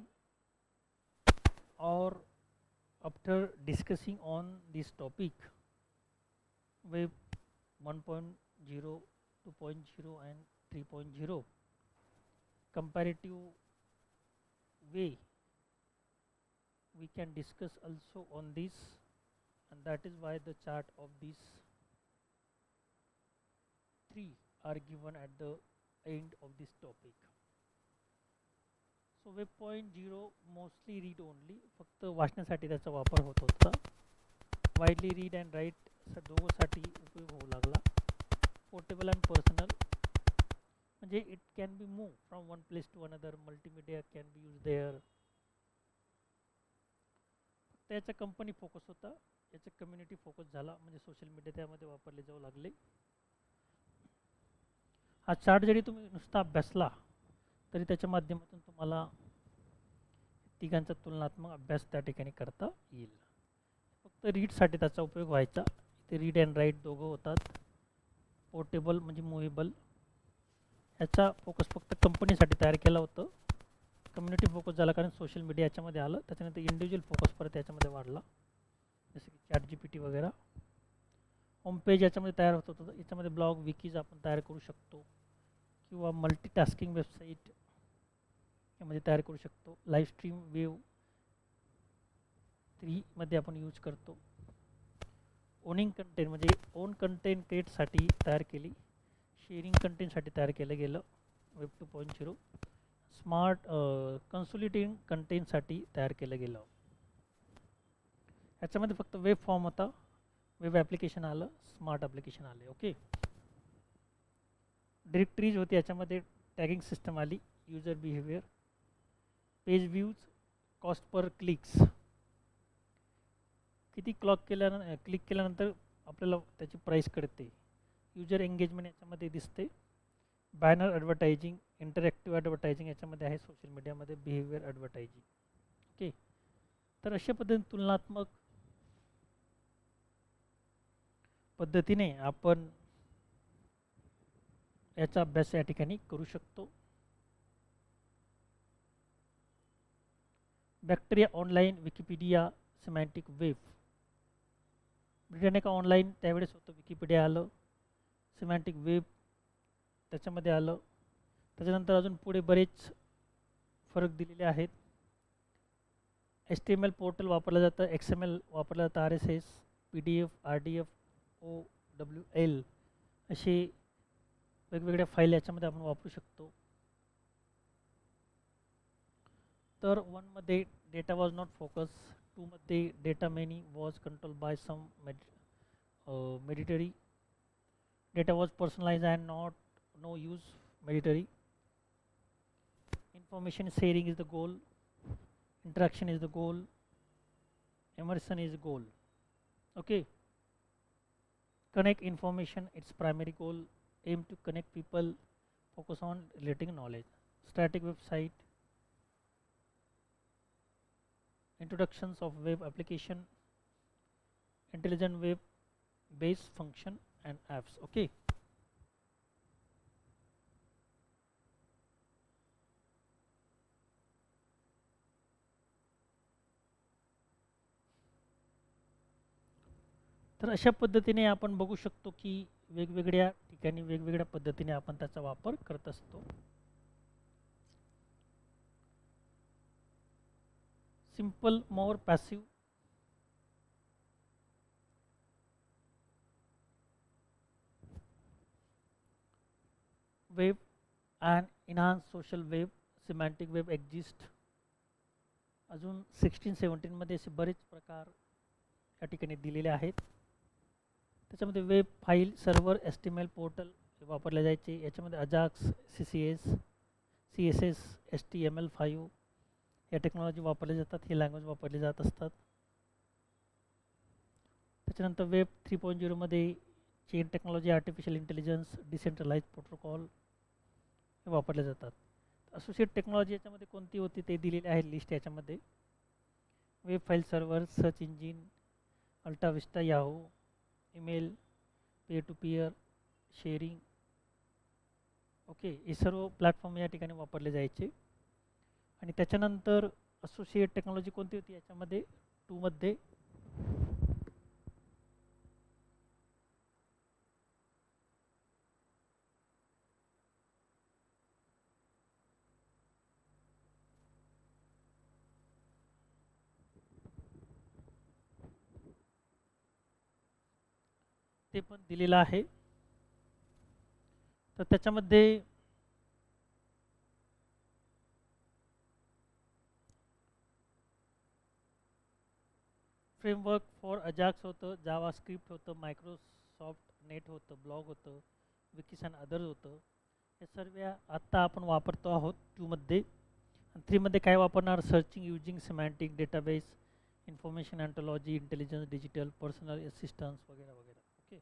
or after discussing on this topic, web 1.0, 2.0 and 3.0 comparative way, we can discuss also on this, and that is why the chart of these three are given at the end of this topic. So web 0.0 mostly read only, फक्त वाचण्यासाठी त्याचा वापर होत होता. वाईडली रीड अँड राईट दोघांसाठी उपयोग होऊ लागला. पोर्टेबल अँड पर्सनल म्हणजे it can be move from one place to another, multimedia can be use there. फक्त याचा कंपनी फोकस होता, याचा कम्युनिटी फोकस झाला, म्हणजे सोशल मीडिया त्यामध्ये वापरले जाऊ लागले. हा चार्ट जरी तुम्ही नुसता अभ्यासला तरी त्याच्या माध्यमातून तुम्हाला तिघांचा तुलनात्मक अभ्यास त्या ठिकाणी करता येईल. फक्त रीडसाठी त्याचा उपयोग व्हायचा. इथे रीड अँड राईट दोघं होतात. पोर्टेबल म्हणजे मुव्हेबल, याचा फोकस फक्त कंपनीसाठी तयार केला होतं. कम्युनिटी फोकस झाला कारण सोशल मीडिया याच्यामध्ये आलं. त्याच्यानंतर इंडिव्हिज्युअल फोकस परत याच्यामध्ये वाढला, जसं की ChatGPT वगैरे. होम पेज याच्यामध्ये तयार होत होतं. याच्यामध्ये ब्लॉग विकीज आपण तयार करू शकतो किंवा मल्टीटास्किंग वेबसाईट यामध्ये तयार करू शकतो. लाईव्ह स्ट्रीम वेव 3 मध्ये आपण यूज करतो. ओनिंग कंटेंट म्हणजे ओन कंटेंट क्रिएटसाठी तयार केली. शेअरिंग कंटेंटसाठी तयार केलं गेलं वेब 2.0. स्मार्ट कन्सोलिडेटिंग कंटेंटसाठी तयार केलं गेलं. याच्यामध्ये फक्त वेब फॉर्म होता, वेब ॲप्लिकेशन आलं, स्मार्ट ॲप्लिकेशन आले. ओके, डिरेक्टरीज होती, याच्यामध्ये टॅगिंग सिस्टम आली, user behaviour, page views, cost per clicks, किती क्लिक केल्यानंतर आपल्याला त्याची प्राईस कळते. यूजर एंगेजमेंट याच्यामध्ये दिसते. बॅनर ॲडव्हर्टायझिंग, इंटरॅक्टिव्ह ॲडव्हर्टायझिंग याच्यामध्ये आहे सोशल मीडियामध्ये, बिहेवियर ॲडव्हर्टायझिंग. ओके, तर अशा तुलनात्मक पद्धतीने आपण याचा अभ्यास या ठिकाणी करू शकतो. Bacteria online, Wikipedia, semantic web. Britannica online त्यावेळेस होतं, विकिपीडिया आलं, सिमॅन्टिक वेब त्याच्यामध्ये आलं. त्याच्यानंतर अजून पुढे बरेच फरक दिलेले आहेत. HTML पोर्टल वापरलं जातं, XML वापरलं जातं, RSS, PDF, RDF, OWL असे वेगवेगळ्या फाईल याच्यामध्ये आपण वापरू शकतो. तर 1 मध्ये डेटा वॉज नॉट फोकस, 2 मध्ये data many was control by some mediatory, data was personalize and not no use mediatory, information sharing is the goal, interaction is the goal, immersion is the goal. Okay, connect information, its primary goal, aim to connect people, focus on relating knowledge. Static website, introductions of web application, intelligent web based function and apps. Okay, तर अशा पद्धतीने आपण बघू शकतो की वेगवेगळ्या ठिकाणी वेगवेगळ्या पद्धतीने आपण त्याचा वापर करत असतो. Simple, more passive, web and enhance social web, semantic web exist. अजून 16-17 मध्ये असे बरेच प्रकार या ठिकाणी दिलेले आहेत. त्याच्यामध्ये web file server, HTML portal वापरले जायचे. याच्यामध्ये अजाक्स, CSS, HTML5 या टेक्नॉलॉजी वापरले जातात, हे लँग्वेज वापरले जात असतात. त्याच्यानंतर वेब 3.0 मध्ये chain technology, artificial intelligence, decentralize protocol हे वापरले जातात. असोसिएट टेक्नॉलॉजी याच्यामध्ये कोणती होती ते दिलेले आहे लिस्ट याच्यामध्ये. Web file server, search engine, AltaVista, Yahoo, email, peer to peer sharing. Okay, हे सर्व प्लॅटफॉर्म या ठिकाणी वापरले जायचे. आणि त्याच्यानंतर असोसिएट टेक्नॉलॉजी कोणती होती याच्यामध्ये 2 मध्ये? ते पण दिलेलं आहे. तर त्याच्यामध्ये फ्रेमवर्क फॉर अजाक्स होतं, जावा स्क्रिप्ट होतं, मायक्रोसॉफ्ट नेट होतं, ब्लॉग होतं, विकीस अँड अदर होतं. हे सर्व आत्ता आपण वापरतो आहोत 2 मध्ये. आणि 3 मध्ये काय वापरणार? Searching using semantic database, information ontology, intelligence, digital, personal assistance वगैरे वगैरे. ओके.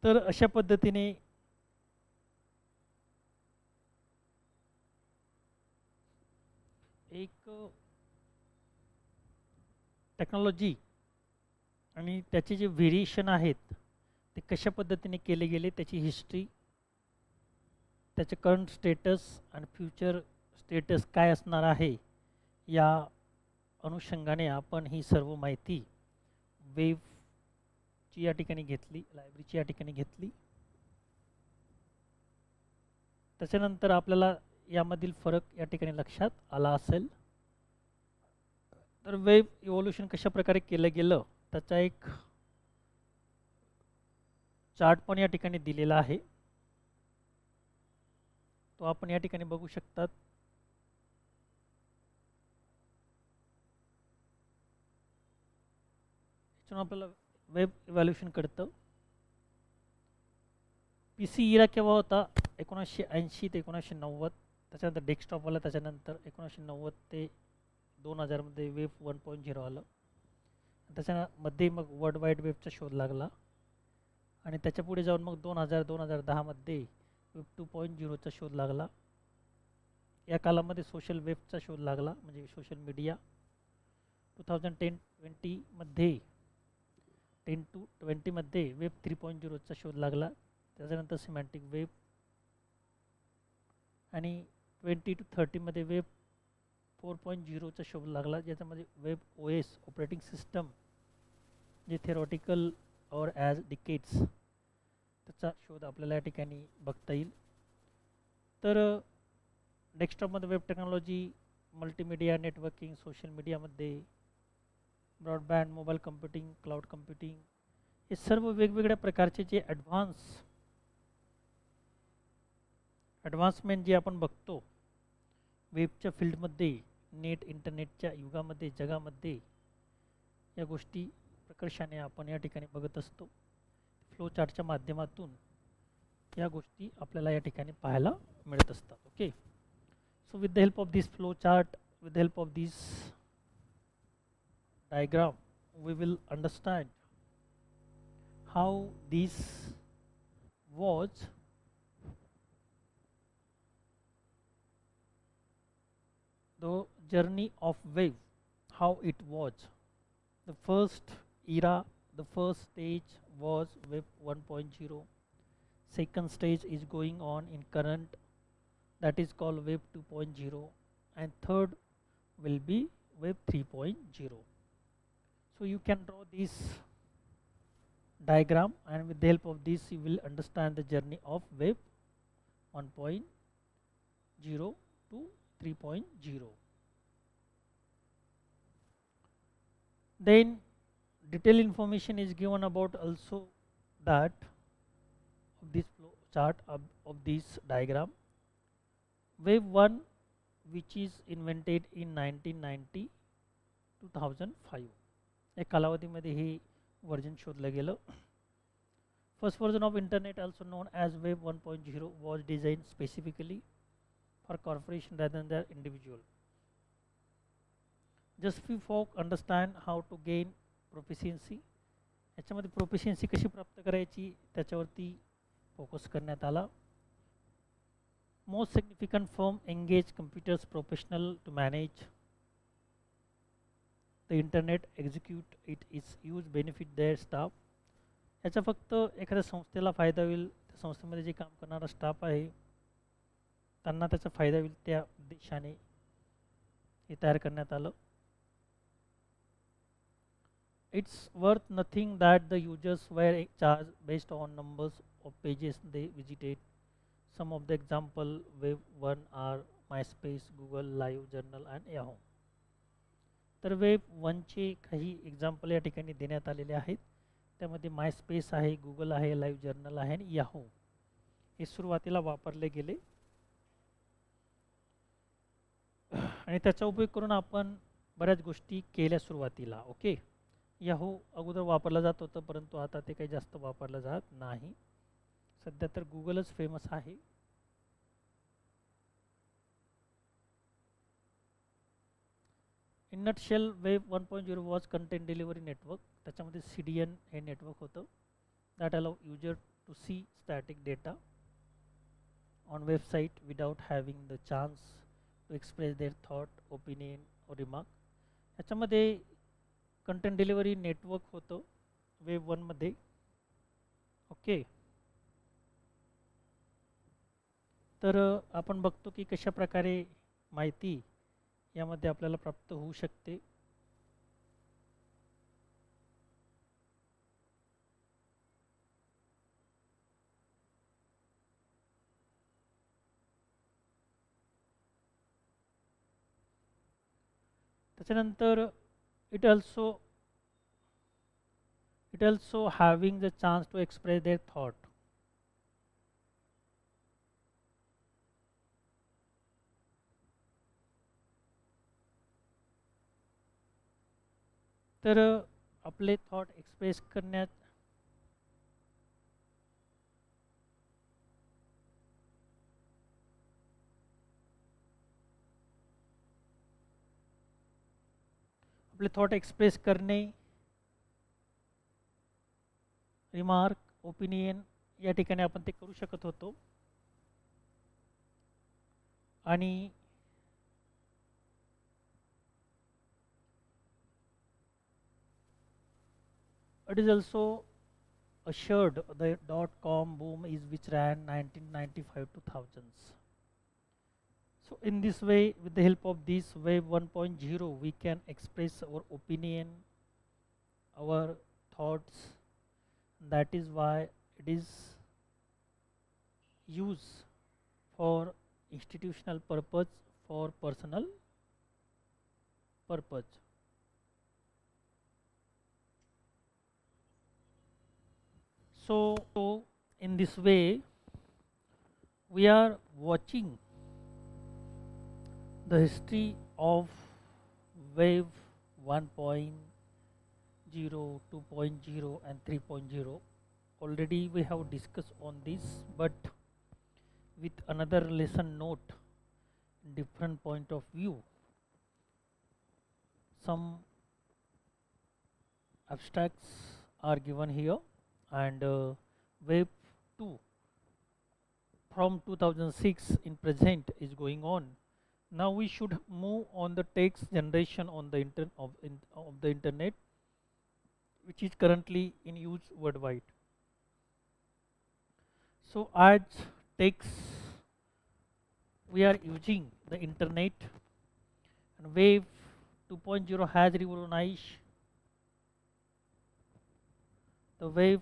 तर अशा पद्धतीने एक टेक्नॉलॉजी आणि त्याचे जे व्हेरिएशन आहेत ते कशा पद्धतीने केले गेले, त्याची हिस्ट्री, त्याचे करंट स्टेटस आणि फ्युचर स्टेटस काय असणार आहे, या अनुषंगाने आपण ही सर्व माहिती वेव्हची या ठिकाणी घेतली, लायब्ररीची या ठिकाणी घेतली. त्याच्यानंतर आपल्याला यामधील फरक या ठिकाणी लक्षात आला असेल. तर वेव्ह इव्होल्युशन कशा प्रकारे केलं गेलं त्याचा एक चार्ट पण या ठिकाणी दिलेला आहे, तो आपण या ठिकाणी बघू शकतात. याच्यातून आपल्याला वेब इव्हॅल्युएशन कळतं. पी सी इरा केव्हा होता? 1980 ते 1990. त्याच्यानंतर डेस्कटॉप आलं, त्याच्यानंतर 1990 ते 2000 वेब 1.0 आलं. त्याच्यामध्ये मग वर्ल्ड वाईड वेबचा शोध लागला आणि त्याच्या पुढे जाऊन मग 2010 वेब 2.0चा शोध लागला. या कालामध्ये सोशल वेबचा शोध लागला, म्हणजे सोशल मीडिया. 2010-20 10 to 20 वेब 3.0चा शोध लागला. त्याच्यानंतर सिमॅन्टिक वेब आणि 20 to 30 वेब 4.0चा शोध लागला, ज्याच्यामध्ये web O S operating system जे थेरॉटिकल और ॲज डिकेट्स त्याचा शोध आपल्याला या ठिकाणी बघता येईल. तर डेस्कटॉपमध्ये web technology, multimedia, networking, social मीडियामध्ये broadband, mobile computing, cloud computing, हे सर्व वेगवेगळ्या प्रकारचे जे ॲडव्हान्समेंट जे आपण बघतो वेबच्या फील्डमध्ये, नेट इंटरनेटच्या युगामध्ये, जगामध्ये, या गोष्टी प्रकर्षाने आपण या ठिकाणी बघत असतो. फ्लो चार्टच्या माध्यमातून या गोष्टी आपल्याला या ठिकाणी पाहायला मिळत असतात. Okay. So with the help of this flow chart, with the help of this diagram, we will understand how this was the journey of wave, how it was. The first era, the first stage was web 1.0. Second stage is going on in current, that is called web 2.0, and third will be web 3.0. So you can draw this diagram, and with the help of this you will understand the journey of web 1.0 to 3.0. Then detailed information is given about also that of this flow chart of this diagram. Wave 1, which is invented in 1990 2005, या कालावधीमध्ये हे वर्जन शोधलं गेलं. First version of internet, also known as web 1.0, was designed specifically for corporation rather than individual. Just few folk understand how to gain proficiency. याच्यामध्ये प्रोफिशियन्सी कशी प्राप्त करायची त्याच्यावरती फोकस करण्यात आला. Most significant firm engage computers professional to manage the internet execute it is use benefit their staff. याचा फक्त एखाद्या संस्थेला फायदा होईल, त्या संस्थेमध्ये जे काम करणारा स्टाफ आहे त्यांना त्याचा फायदा होईल, त्या उद्देशाने हे तयार करण्यात आलं. It's worth nothing that the users were charged based on numbers of pages they visited. Some of the example Web 1 are MySpace, Google, Live Journal and Yahoo. तर वेब 1चे काही एक्झाम्पल या ठिकाणी देण्यात आलेले आहेत. त्यामध्ये मायस्पेस आहे, गुगल आहे, लाईव्ह जर्नल आहे आणि याहू हे सुरुवातीला वापरले गेले आणि त्याचा उपयोग करून आपण बऱ्याच गोष्टी केल्या सुरुवातीला. ओके, याहू अगोदर वापरलं जात होतं, परंतु आता ते काही जास्त वापरलं जात नाही. सध्या तर गुगलच फेमस आहे. In nutshell web 1.0 was content delivery network. त्याच्यामध्ये CDN हे नेटवर्क होतं. That allow user to see static data on website without having the chance to express their thought, opinion और रिमार्क. याच्यामध्ये कंटेंट डिलिव्हरी नेटवर्क होतं वेब 1मध्ये. ओके, तर आपण बघतो की कशा प्रकारे माहिती यामध्ये आपल्याला प्राप्त होऊ शकते. त्याच्यानंतर it also having the chance to express their thought. तर आपले थॉट एक्सप्रेस करण्यात आपले थॉट एक्सप्रेस करणे, रिमार्क, ओपिनियन या ठिकाणी आपण ते करू शकत होतो. आणि it is also assured the .com boom is which ran 1995 to thousands. So in this way, with the help of this web 1.0, we can express our opinion, our thoughts. That is why it is used for institutional purpose, for personal purpose. So in this way we are watching the history of wave 1.0, 2.0 and 3.0. Already we have discussed on this, but with another lesson note, different point of view. Some abstracts are given here, and wave 2 from 2006 in present is going on. Now we should move on the text generation on the of the internet, which is currently in use worldwide. So as text we are using the internet, and wave 2.0 has revolutionized the wave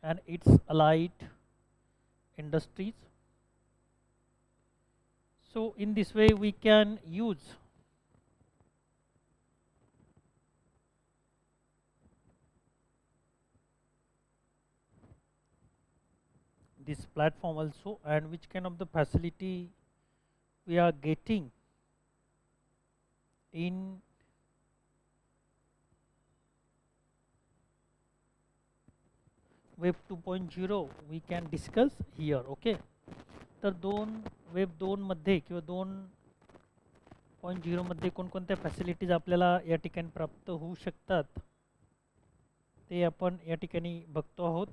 and its allied industries. So in this way we can use this platform also, and which kind of the facility we are getting in web 2.0 we can discuss here. Okay, तर वेब 2 मध्ये किंवा 2.0 मध्ये कोणकोणत्या फॅसिलिटीज आपल्याला या ठिकाणी प्राप्त होऊ शकतात ते आपण या ठिकाणी बघतो आहोत.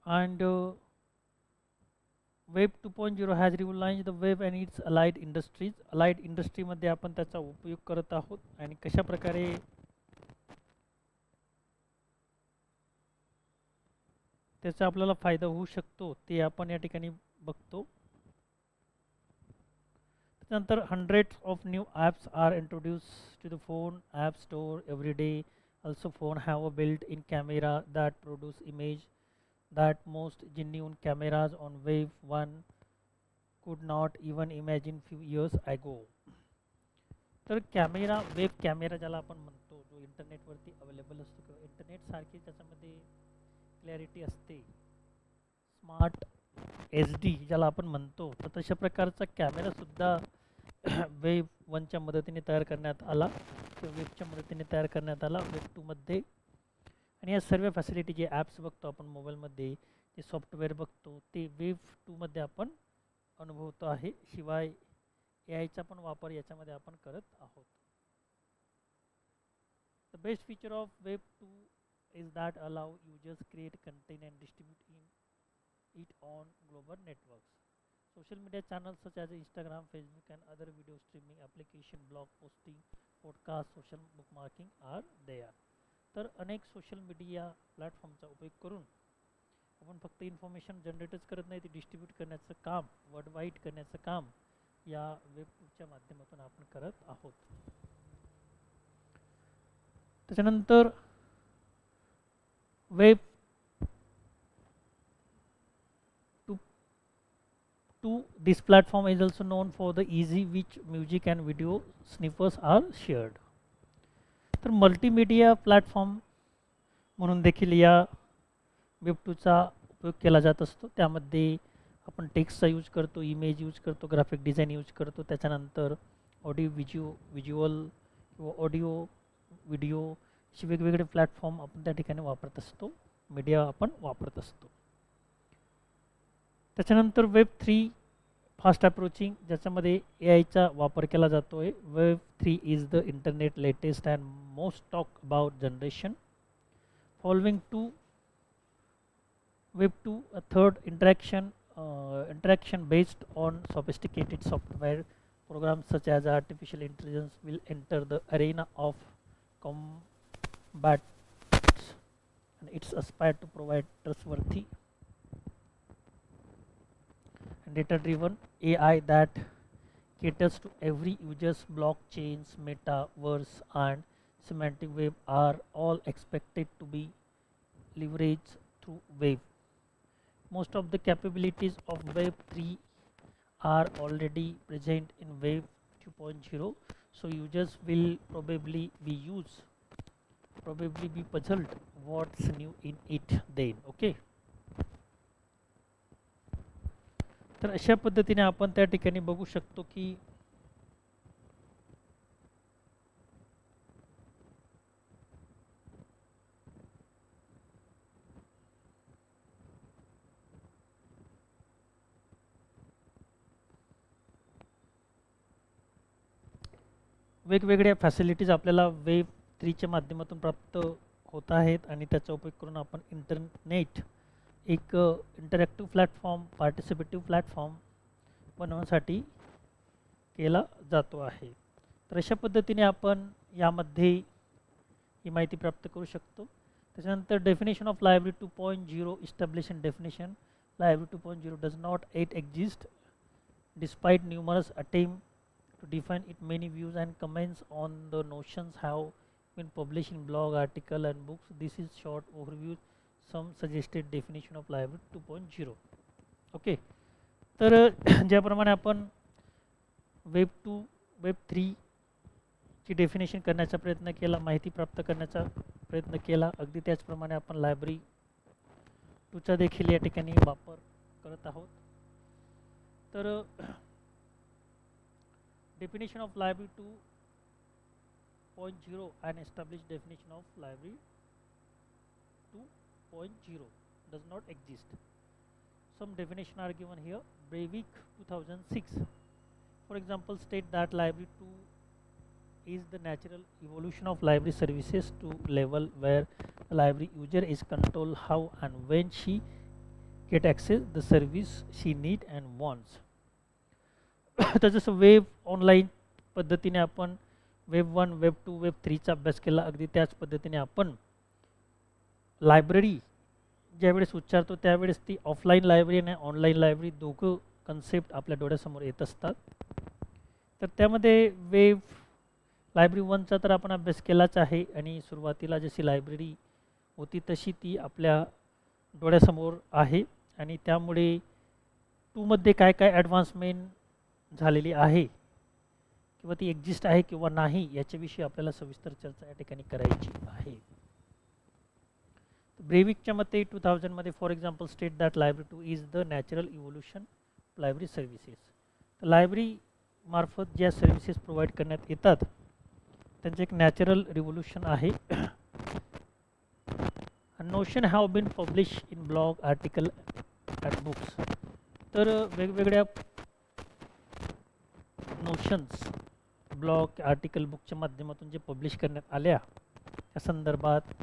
and web 2.0 has revolutionized the web and its allied industries. Allied industry मध्ये आपण त्याचा उपयोग करत आहोत आणि कशा प्रकारे त्याचा आपल्याला फायदा होऊ शकतो ते आपण या ठिकाणी बघतो. त्यानंतर hundreds of new apps are introduced to the phone app store every day. Also phone have a built-in camera that produce image that most genuine cameras on wave 1 could not even imagine few years ago. तर कॅमेरा वेब कॅमेरा ज्याला आपण म्हणतो जो इंटरनेटवरती अवेलेबल असतो किंवा इंटरनेट सारखी त्याच्यामध्ये क्लॅरिटी असते, स्मार्ट एच डी ज्याला आपण म्हणतो, तर तशा प्रकारचा कॅमेरासुद्धा वेब वनच्या मदतीने तयार करण्यात आला किंवा वेबच्या मदतीने तयार करण्यात आला वेब टूमध्ये. आणि या सर्व फॅसिलिटी जे ॲप्स बघतो आपण मोबाईलमध्ये, जे सॉफ्टवेअर बघतो ते वेब टूमध्ये आपण अनुभवतो आहे. शिवाय ए आयचा पण वापर याच्यामध्ये आपण करत आहोत. The best feature of web two is that allow users create content and distribute it on global networks. Social media channels such as Instagram, Facebook and other video streaming application, blog posting, podcast, social bookmarking are there. तर अनेक सोशल मीडिया प्लॅटफॉर्मचा उपयोग करून आपण फक्त इन्फॉर्मेशन जनरेटच करत नाही, ती डिस्ट्रीब्यूट करण्याचं काम, वर्ल्ड वाईड करण्याचं काम या वेबच्या माध्यमातून आपण करत आहोत. त्याच्यानंतर web two this platform is also known for the easy which music and video snippets are shared. तर मल्टीमीडिया प्लॅटफॉर्म म्हणून देखील या वेब टूचा उपयोग केला जात असतो. त्यामध्ये आपण टेक्स्टचा यूज करतो, इमेज यूज करतो, ग्राफिक डिझाईन यूज करतो, त्याच्यानंतर ऑडिओ व्हिज्युअल किंवा ऑडिओ व्हिडिओ असे वेगवेगळे प्लॅटफॉर्म आपण त्या ठिकाणी वापरत असतो, मीडिया आपण वापरत असतो. त्याच्यानंतर वेब 3 फास्ट अप्रोचिंग, ज्याच्यामध्ये ए आयचा वापर केला जातो आहे. Web 3 is the internet latest and most talk about generation. Following to web 2 a third interaction based on sophisticated software programs such as artificial intelligence will enter the arena of combat, and it's aspired to provide trustworthy and data-driven AI that caters to every user's blockchains, metaverse, and semantic web are all expected to be leveraged through web. Most of the capabilities of Web 3 are already present in Web 2.0, so users will probably be puzzled what's new in it then. Okay. तर अशा पद्धतीने आपण त्या ठिकाणी बघू शकतो की वेगवेगळ्या फॅसिलिटीज आपल्याला वेब 3च्या माध्यमातून प्राप्त होत आहेत आणि त्याचा उपयोग करून आपण इंटरनेट एक इंटरॅक्टिव्ह प्लॅटफॉर्म, पार्टिसिपेटिव्ह प्लॅटफॉर्म बनवण्यासाठी केला जातो आहे. तर अशा पद्धतीने आपण यामध्ये ही माहिती प्राप्त करू शकतो. त्याच्यानंतर definition of library 2.0 establishment definition. Library 2.0 does not yet exist despite numerous attempt to define it. Many views and comments on the notions have been published in blog, article and books. This is short overview, some suggested definition of library 2.0. okay. तर ज्याप्रमाणे आपण वेब 3 ची डेफिनेशन करण्याचा प्रयत्न केला, माहिती प्राप्त करण्याचा प्रयत्न केला, अगदी त्याचप्रमाणे आपण लायब्ररी 2चा देखील या ठिकाणी वापर करत आहोत. तर definition of library 2.0 and established definition of library 2.0 does not exist. Some definition are given here. Breivik 2006 for example state that library 2 is the natural evolution of library services to level where the library user is control how and when she get access the service she need and wants. तर जसं वेब ऑनलाईन पद्धतीने आपण वेब 1 वेब 2 वेब 3चा अभ्यास केला, अगदी त्याच पद्धतीने आपण लायब्ररी ज्यावेळेस उच्चारतो त्यावेळेस ती ऑफलाईन लायब्ररी आणि ऑनलाईन लायब्ररी दोघं कन्सेप्ट आपल्या डोळ्यासमोर येत असतात. तर त्यामध्ये वेब लायब्ररी 1चा तर आपण अभ्यास केलाच आहे आणि सुरुवातीला जशी लायब्ररी होती तशी ती आपल्या डोळ्यासमोर आहे आणि त्यामुळे 2मध्ये काय काय ॲडव्हान्समेंट झालेली आहे किंवा ती एक्झिस्ट आहे किंवा नाही याच्याविषयी आपल्याला सविस्तर चर्चा या ठिकाणी करायची आहे. ब्रेविकच्या मते 2000मध्ये for example state that library 2 is the natural evolution library services. तर लायब्ररी मार्फत ज्या सर्व्हिसेस प्रोव्हाइड करण्यात येतात त्यांचं एक नॅचरल रिव्होल्युशन आहे. Notion have been publish in blog article and books. तर वेगवेगळ्या नोशन्स ब्लॉग आर्टिकल बुकच्या माध्यमातून जे पब्लिश करण्यात आल्या त्या संदर्भात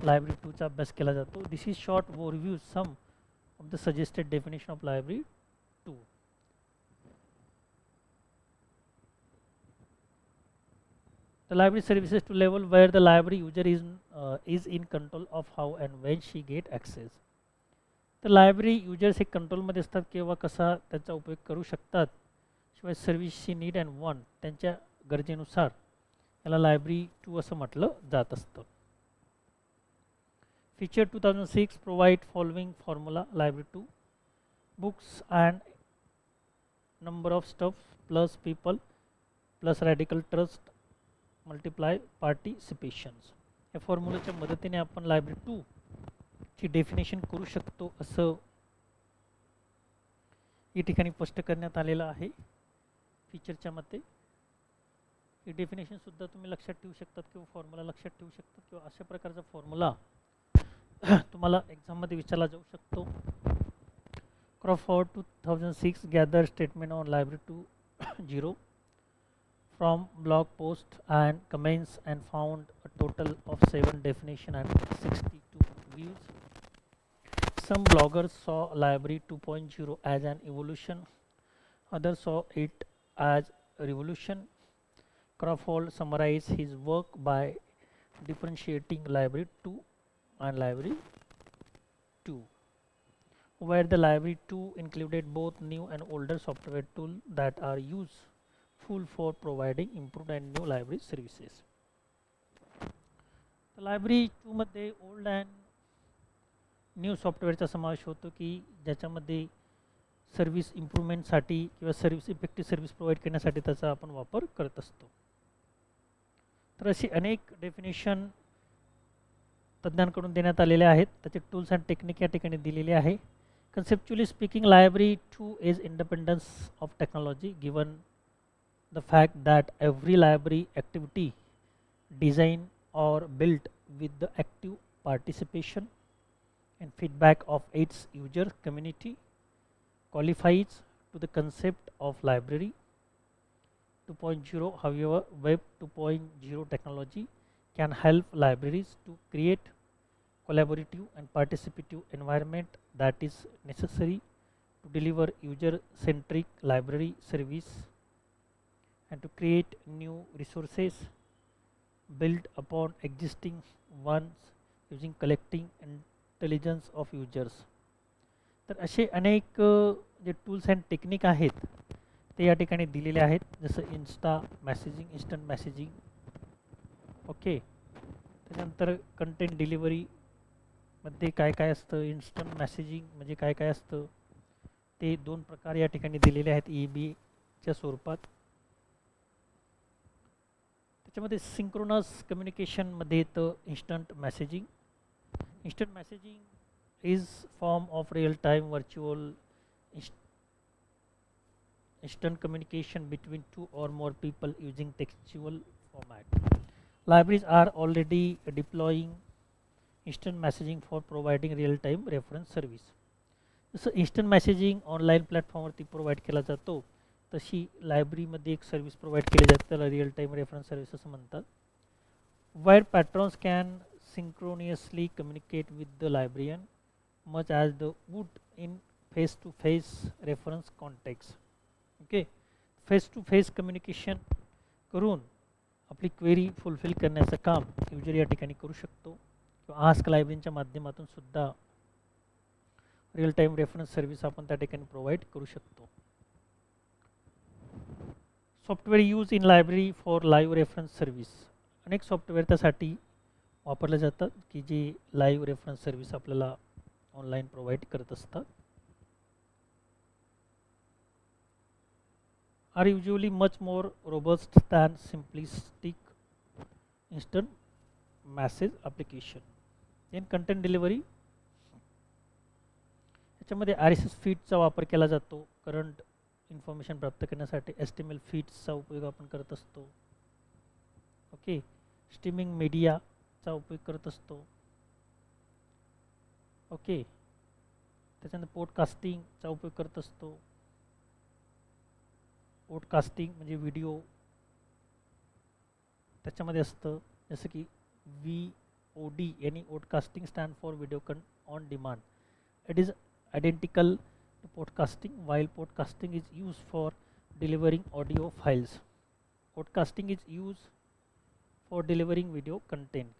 लायब्ररी 2चा अभ्यास केला जातो. This is short overview some of the suggested definition of library 2. The library services to level where the library user is in control of how and when she get access. तर लायब्ररी युजर्स हे कंट्रोलमध्ये असतात किंवा कसा त्याचा उपयोग करू शकतात. शिवाय सर्व्हिसची नीड अँड वॉन्ट त्यांच्या गरजेनुसार याला लायब्ररी 2 असं म्हटलं जात असतं. Feature 2006 provide following formula library 2 books and number of stuff plus people plus radical trust multiply participations. या फॉर्म्युलाच्या मदतीने आपण लायब्ररी 2 ची डेफिनेशन करू शकतो असं या ठिकाणी स्पष्ट करण्यात आलेलं आहे. फीचरच्या मते ही डेफिनेशनसुद्धा तुम्ही लक्षात ठेवू शकतात किंवा फॉर्म्युला लक्षात ठेवू शकतात किंवा अशा प्रकारचा फॉर्म्युला तुम्हाला एक्झाममध्ये विचारला जाऊ शकतो. Crawford 2006 gather statement on library 2.0 from blog post and comments and found a total of 7 definition and 62 views. Some bloggers saw library 2.0 as an evolution, others saw it as a revolution. Crawford summarized his work by differentiating library 2 and library 2, where the library 2 included both new and older software tools that are used for providing improved and new library services. तर लायब्ररी 2 मध्ये ओल्ड अँड न्यू सॉफ्टवेअरचा समावेश होतो की ज्याच्यामध्ये सर्व्हिस इम्प्रूव्हमेंटसाठी किंवा इफेक्टिव्ह सर्व्हिस प्रोव्हाइड करण्यासाठी त्याचा आपण वापर करत असतो. तर अशी अनेक डेफिनेशन तज्ज्ञांकडून देण्यात आलेले आहेत. त्याचे टूल्स अँड टेक्निक या ठिकाणी दिलेले आहे. Conceptually speaking library 2 is independence of technology given the fact that every library activity designed or built with the active participation and feedback of its user community qualifies to the concept of library 2.0. However, web 2.0 technology can help libraries to create collaborative and participative environment that is necessary to deliver user-centric library service and to create new resources, build upon existing ones using collecting intelligence of users. तर असे अनेक जे टूल्स अँड टेक्निक आहेत ते या ठिकाणी दिलेले आहेत. जसं मेसेजिंग इन्स्टंट मेसेजिंग, ओके. त्याच्यानंतर कंटेंट डिलिव्हरीमध्ये काय काय असतं, इन्स्टंट मेसेजिंग म्हणजे काय काय असतं ते 2 प्रकार या ठिकाणी दिलेले आहेत EBच्या स्वरूपात. त्याच्यामध्ये सिंक्रोनस कम्युनिकेशनमध्ये येतं instant messaging. Instant messaging is form of real time virtual instant communication between 2 or more people using textual format. Libraries are already deploying instant messaging for providing real-time reference service. जसं instant messaging ऑनलाईन प्लॅटफॉर्मवरती प्रोव्हाइड केला जातो तशी लायब्ररीमध्ये एक सर्व्हिस प्रोव्हाइड केली जाते, त्याला रिअल टाईम रेफरन्स सर्व्हिस असं म्हणतात. Where patrons can synchronously communicate with the librarian much as the would in face-to-face reference context. Okay, face-to-face communication करून आपली क्वेरी फुलफिल करण्याचं काम यूजर या ठिकाणी करू शकतो, किंवा आस्क लायब्ररीच्या माध्यमातून सुद्धा रिअल टाइम रेफरन्स सर्व्हिस आपण त्या ठिकाणी प्रोव्हाइड करू शकतो. Software use in library for live reference service. अनेक सॉफ्टवेअर त्यासाठी वापरले जातात की जे लाईव्ह रेफरन्स सर्व्हिस आपल्याला ऑनलाईन प्रोव्हाइड करत असतात. Are usually much more robust than simplistic instant message application. In content delivery याच्यामध्ये RSS फीडचा वापर केला जातो. करंट इन्फॉर्मेशन प्राप्त करण्यासाठी HTML फीड्सचा उपयोग आपण करत असतो. ओके, स्ट्रीमिंग मीडियाचा उपयोग करत असतो. ओके, त्याच्यानंतर पॉडकास्टिंगचा उपयोग करत असतो. पॉडकास्टिंग म्हणजे व्हिडिओ त्याच्यामध्ये असतं, जसं की VOD यानी podcasting stand for video on demand. It is identical to podcasting, while podcasting is used for delivering audio files. Podcasting is used for delivering video content.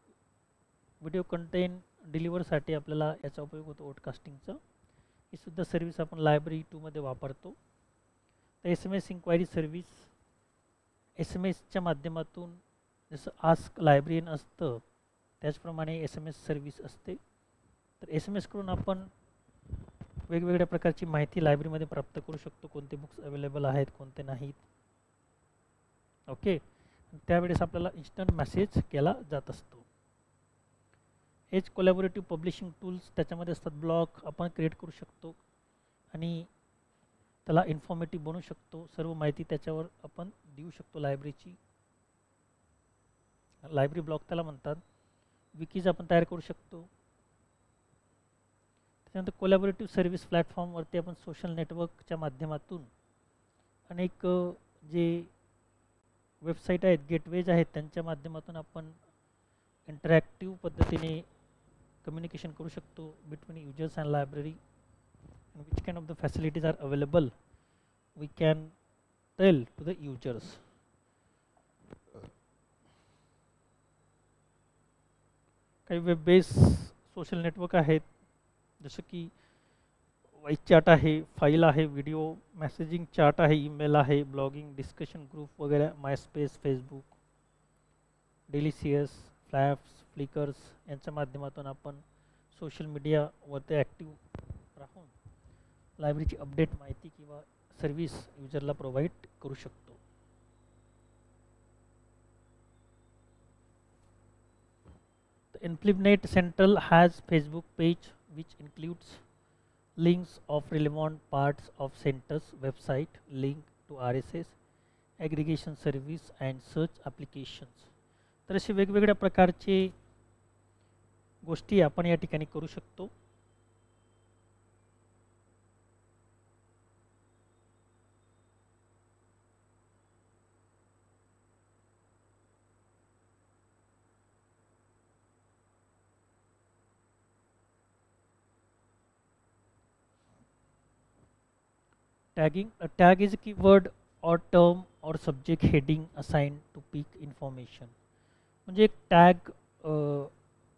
Video content डिलिव्हरसाठी आपल्याला याचा उपयोग होतो पॉडकास्टिंगचा. ही सुद्धा सर्व्हिस आपण लायब्ररी 2 मध्ये वापरतो. तर SMS इन्क्वायरी सर्व्हिस, SMS च्या माध्यमातून जसं आस्क लायब्ररीन असतं त्याचप्रमाणे SMS सर्व्हिस असते. तर SMS कडून आपण वेगवेगळ्या प्रकारची माहिती लायब्ररीमध्ये प्राप्त करू शकतो, कोणते बुक्स अवेलेबल आहेत कोणते नाहीत. ओके, त्यावेळेस आपल्याला इन्स्टंट मेसेज केला जात असतो. एज कोलॅबोरेटिव्ह पब्लिशिंग टूल्स त्याच्यामध्ये असतात. ब्लॉग आपण क्रिएट करू शकतो आणि त्याला इन्फॉर्मेटिव्ह बनवू शकतो. सर्व माहिती त्याच्यावर आपण देऊ शकतो लायब्ररीची. लायब्ररी ब्लॉग त्याला म्हणतात. विकीज आपण तयार करू शकतो. त्याच्यानंतर कोलॅबोरेटिव्ह सर्व्हिस प्लॅटफॉर्मवरती आपण सोशल नेटवर्कच्या माध्यमातून अनेक जे वेबसाईट आहेत, गेटवेज आहेत, त्यांच्या माध्यमातून आपण इंटरॅक्टिव्ह पद्धतीने कम्युनिकेशन करू शकतो between users and library. and which kind of the facilities are available we can tell to the users. काही वेब बेस सोशल नेटवर्क आहेत, जसं की व्हॉइस चॅट आहे, फाईल आहे, व्हिडिओ मेसेजिंग चॅट आहे, ईमेल आहे, ब्लॉगिंग, डिस्कशन ग्रुप वगैरे, MySpace, Facebook, delicious, flaps, flickers यांच्या माध्यमातून आपण सोशल मीडियावरती ॲक्टिव्ह राहून लायब्ररीची अपडेट माहिती किंवा सर्व्हिस यूजरला प्रोव्हाइड करू शकतो. InfluNet Central has Facebook page which includes links of relevant parts of center's website, link to RSS, aggregation service and search applications. तर असे वेगवेगळ्या प्रकारचे गोष्टी आपण या ठिकाणी करू शकतो. Tagging. A tag is a keyword or term or subject heading assigned to pick information. म्हणजे एक टॅग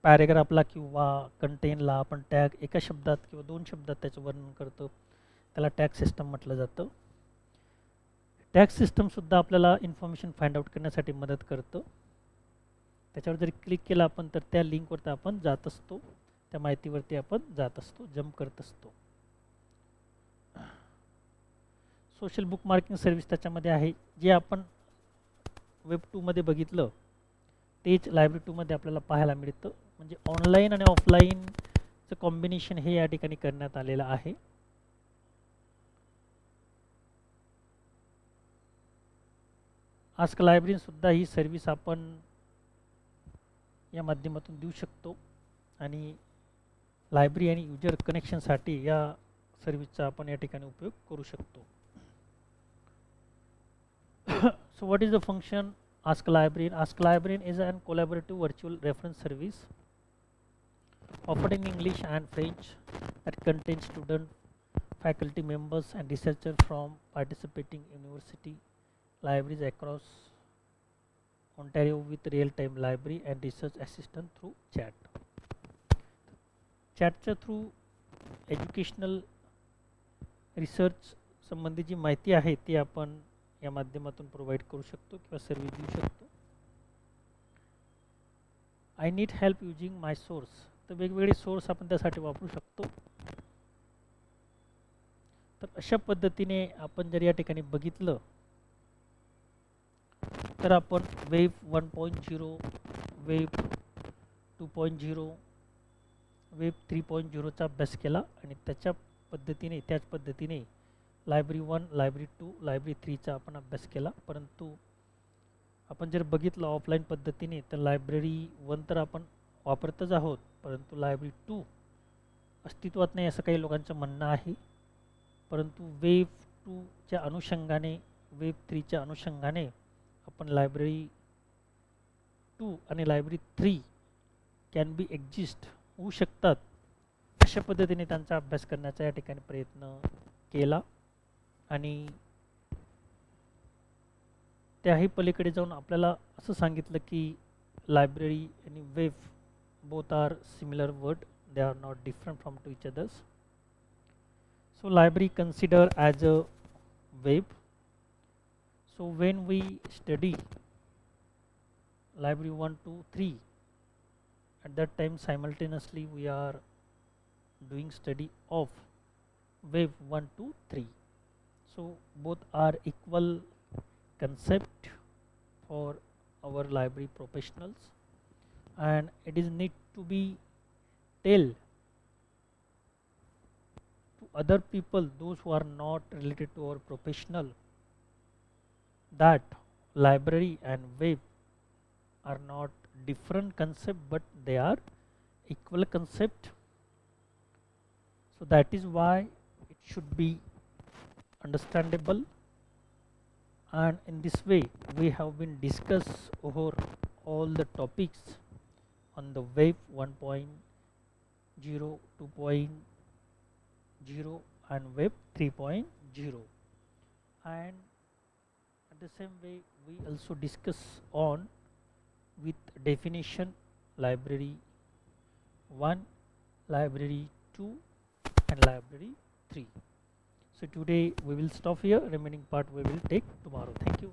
पॅरेग्राफला किंवा कंटेनला आपण टॅग एका शब्दात किंवा 2 शब्दात त्याचं वर्णन करतो, त्याला टॅग सिस्टम म्हटलं जातं. टॅग सिस्टमसुद्धा आपल्याला इन्फॉर्मेशन फाइंड आउट करण्यासाठी मदत करतं. त्याच्यावर जरी क्लिक केलं आपण तर त्या लिंकवरती आपण जात असतो, त्या माहितीवरती आपण जात असतो, जम्प करत असतो. सोशल बुक मार्किंग सर्व्हिस त्याच्यामध्ये आहे. जे आपण वेब 2 मध्ये बघितलं तेच लायब्ररी 2 मध्ये आपल्याला पाहायला मिळतं. म्हणजे ऑनलाईन आणि ऑफलाईनचं कॉम्बिनेशन हे या ठिकाणी करण्यात आलेलं आहे. आस्क लायब्ररी सुद्धा ही सर्व्हिस आपण या माध्यमातून देऊ शकतो आणि लायब्ररी आणि यूजर कनेक्शनसाठी या सर्व्हिसचा आपण या ठिकाणी उपयोग करू शकतो. So what is the function Ask Librarian? Ask Librarian is a collaborative virtual reference service offered in English and French, that contains student, faculty members and researchers from participating university libraries across Ontario with real-time library and research assistant through chat. चॅटच्या थ्रू एज्युकेशनल रिसर्च संबंधी जी माहिती आहे ती आपण या माध्यमातून प्रोव्हाइड करू शकतो किंवा सर्व्हिस देऊ शकतो. I need help using my source, तर वेगवेगळे सोर्स आपण त्यासाठी वापरू शकतो. तर अशा पद्धतीने आपण जर या ठिकाणी बघितलं तर आपण वेब 1.0, वेब 2.0, वेब 3.0 चा अभ्यास केला आणि त्याच पद्धतीने लायब्ररी 1, लायब्ररी 2, लायब्ररी 3 चा आपण अभ्यास केला. परंतु आपण जर बघितलं ऑफलाईन पद्धतीने तर लायब्ररी 1 तर आपण वापरतच आहोत, परंतु लायब्ररी 2 अस्तित्वात नाही असं काही लोकांचं म्हणणं आहे. परंतु वेब 2 च्या अनुषंगाने, वेब 3 च्या अनुषंगाने आपण लायब्ररी 2 आणि लायब्ररी 3 कॅन बी एक्झिस्ट होऊ शकतात अशा पद्धतीने त्यांचा अभ्यास करण्याचा या ठिकाणी प्रयत्न केला. आणि त्याही पलीकडे जाऊन आपल्याला असं सांगितलं की लायब्ररी आणि web both are similar word, they are not different from to each others. So library consider as a web. So when we study library 1, 2, 3, at that time simultaneously we are doing study of web 1, 2, 3. So both are equal concept for our library professionals, and it is need to be tell to other people, those who are not related to our professional, that library and web are not different concept but they are equal concept. So that is why it should be understandable, and in this way we have been discussed over all the topics on the web 1.0, 2.0 and web 3.0. And at the same way we also discuss on with definition library 1, library 2 and library 3. So today we will stop here, remaining part we will take tomorrow. Thank you.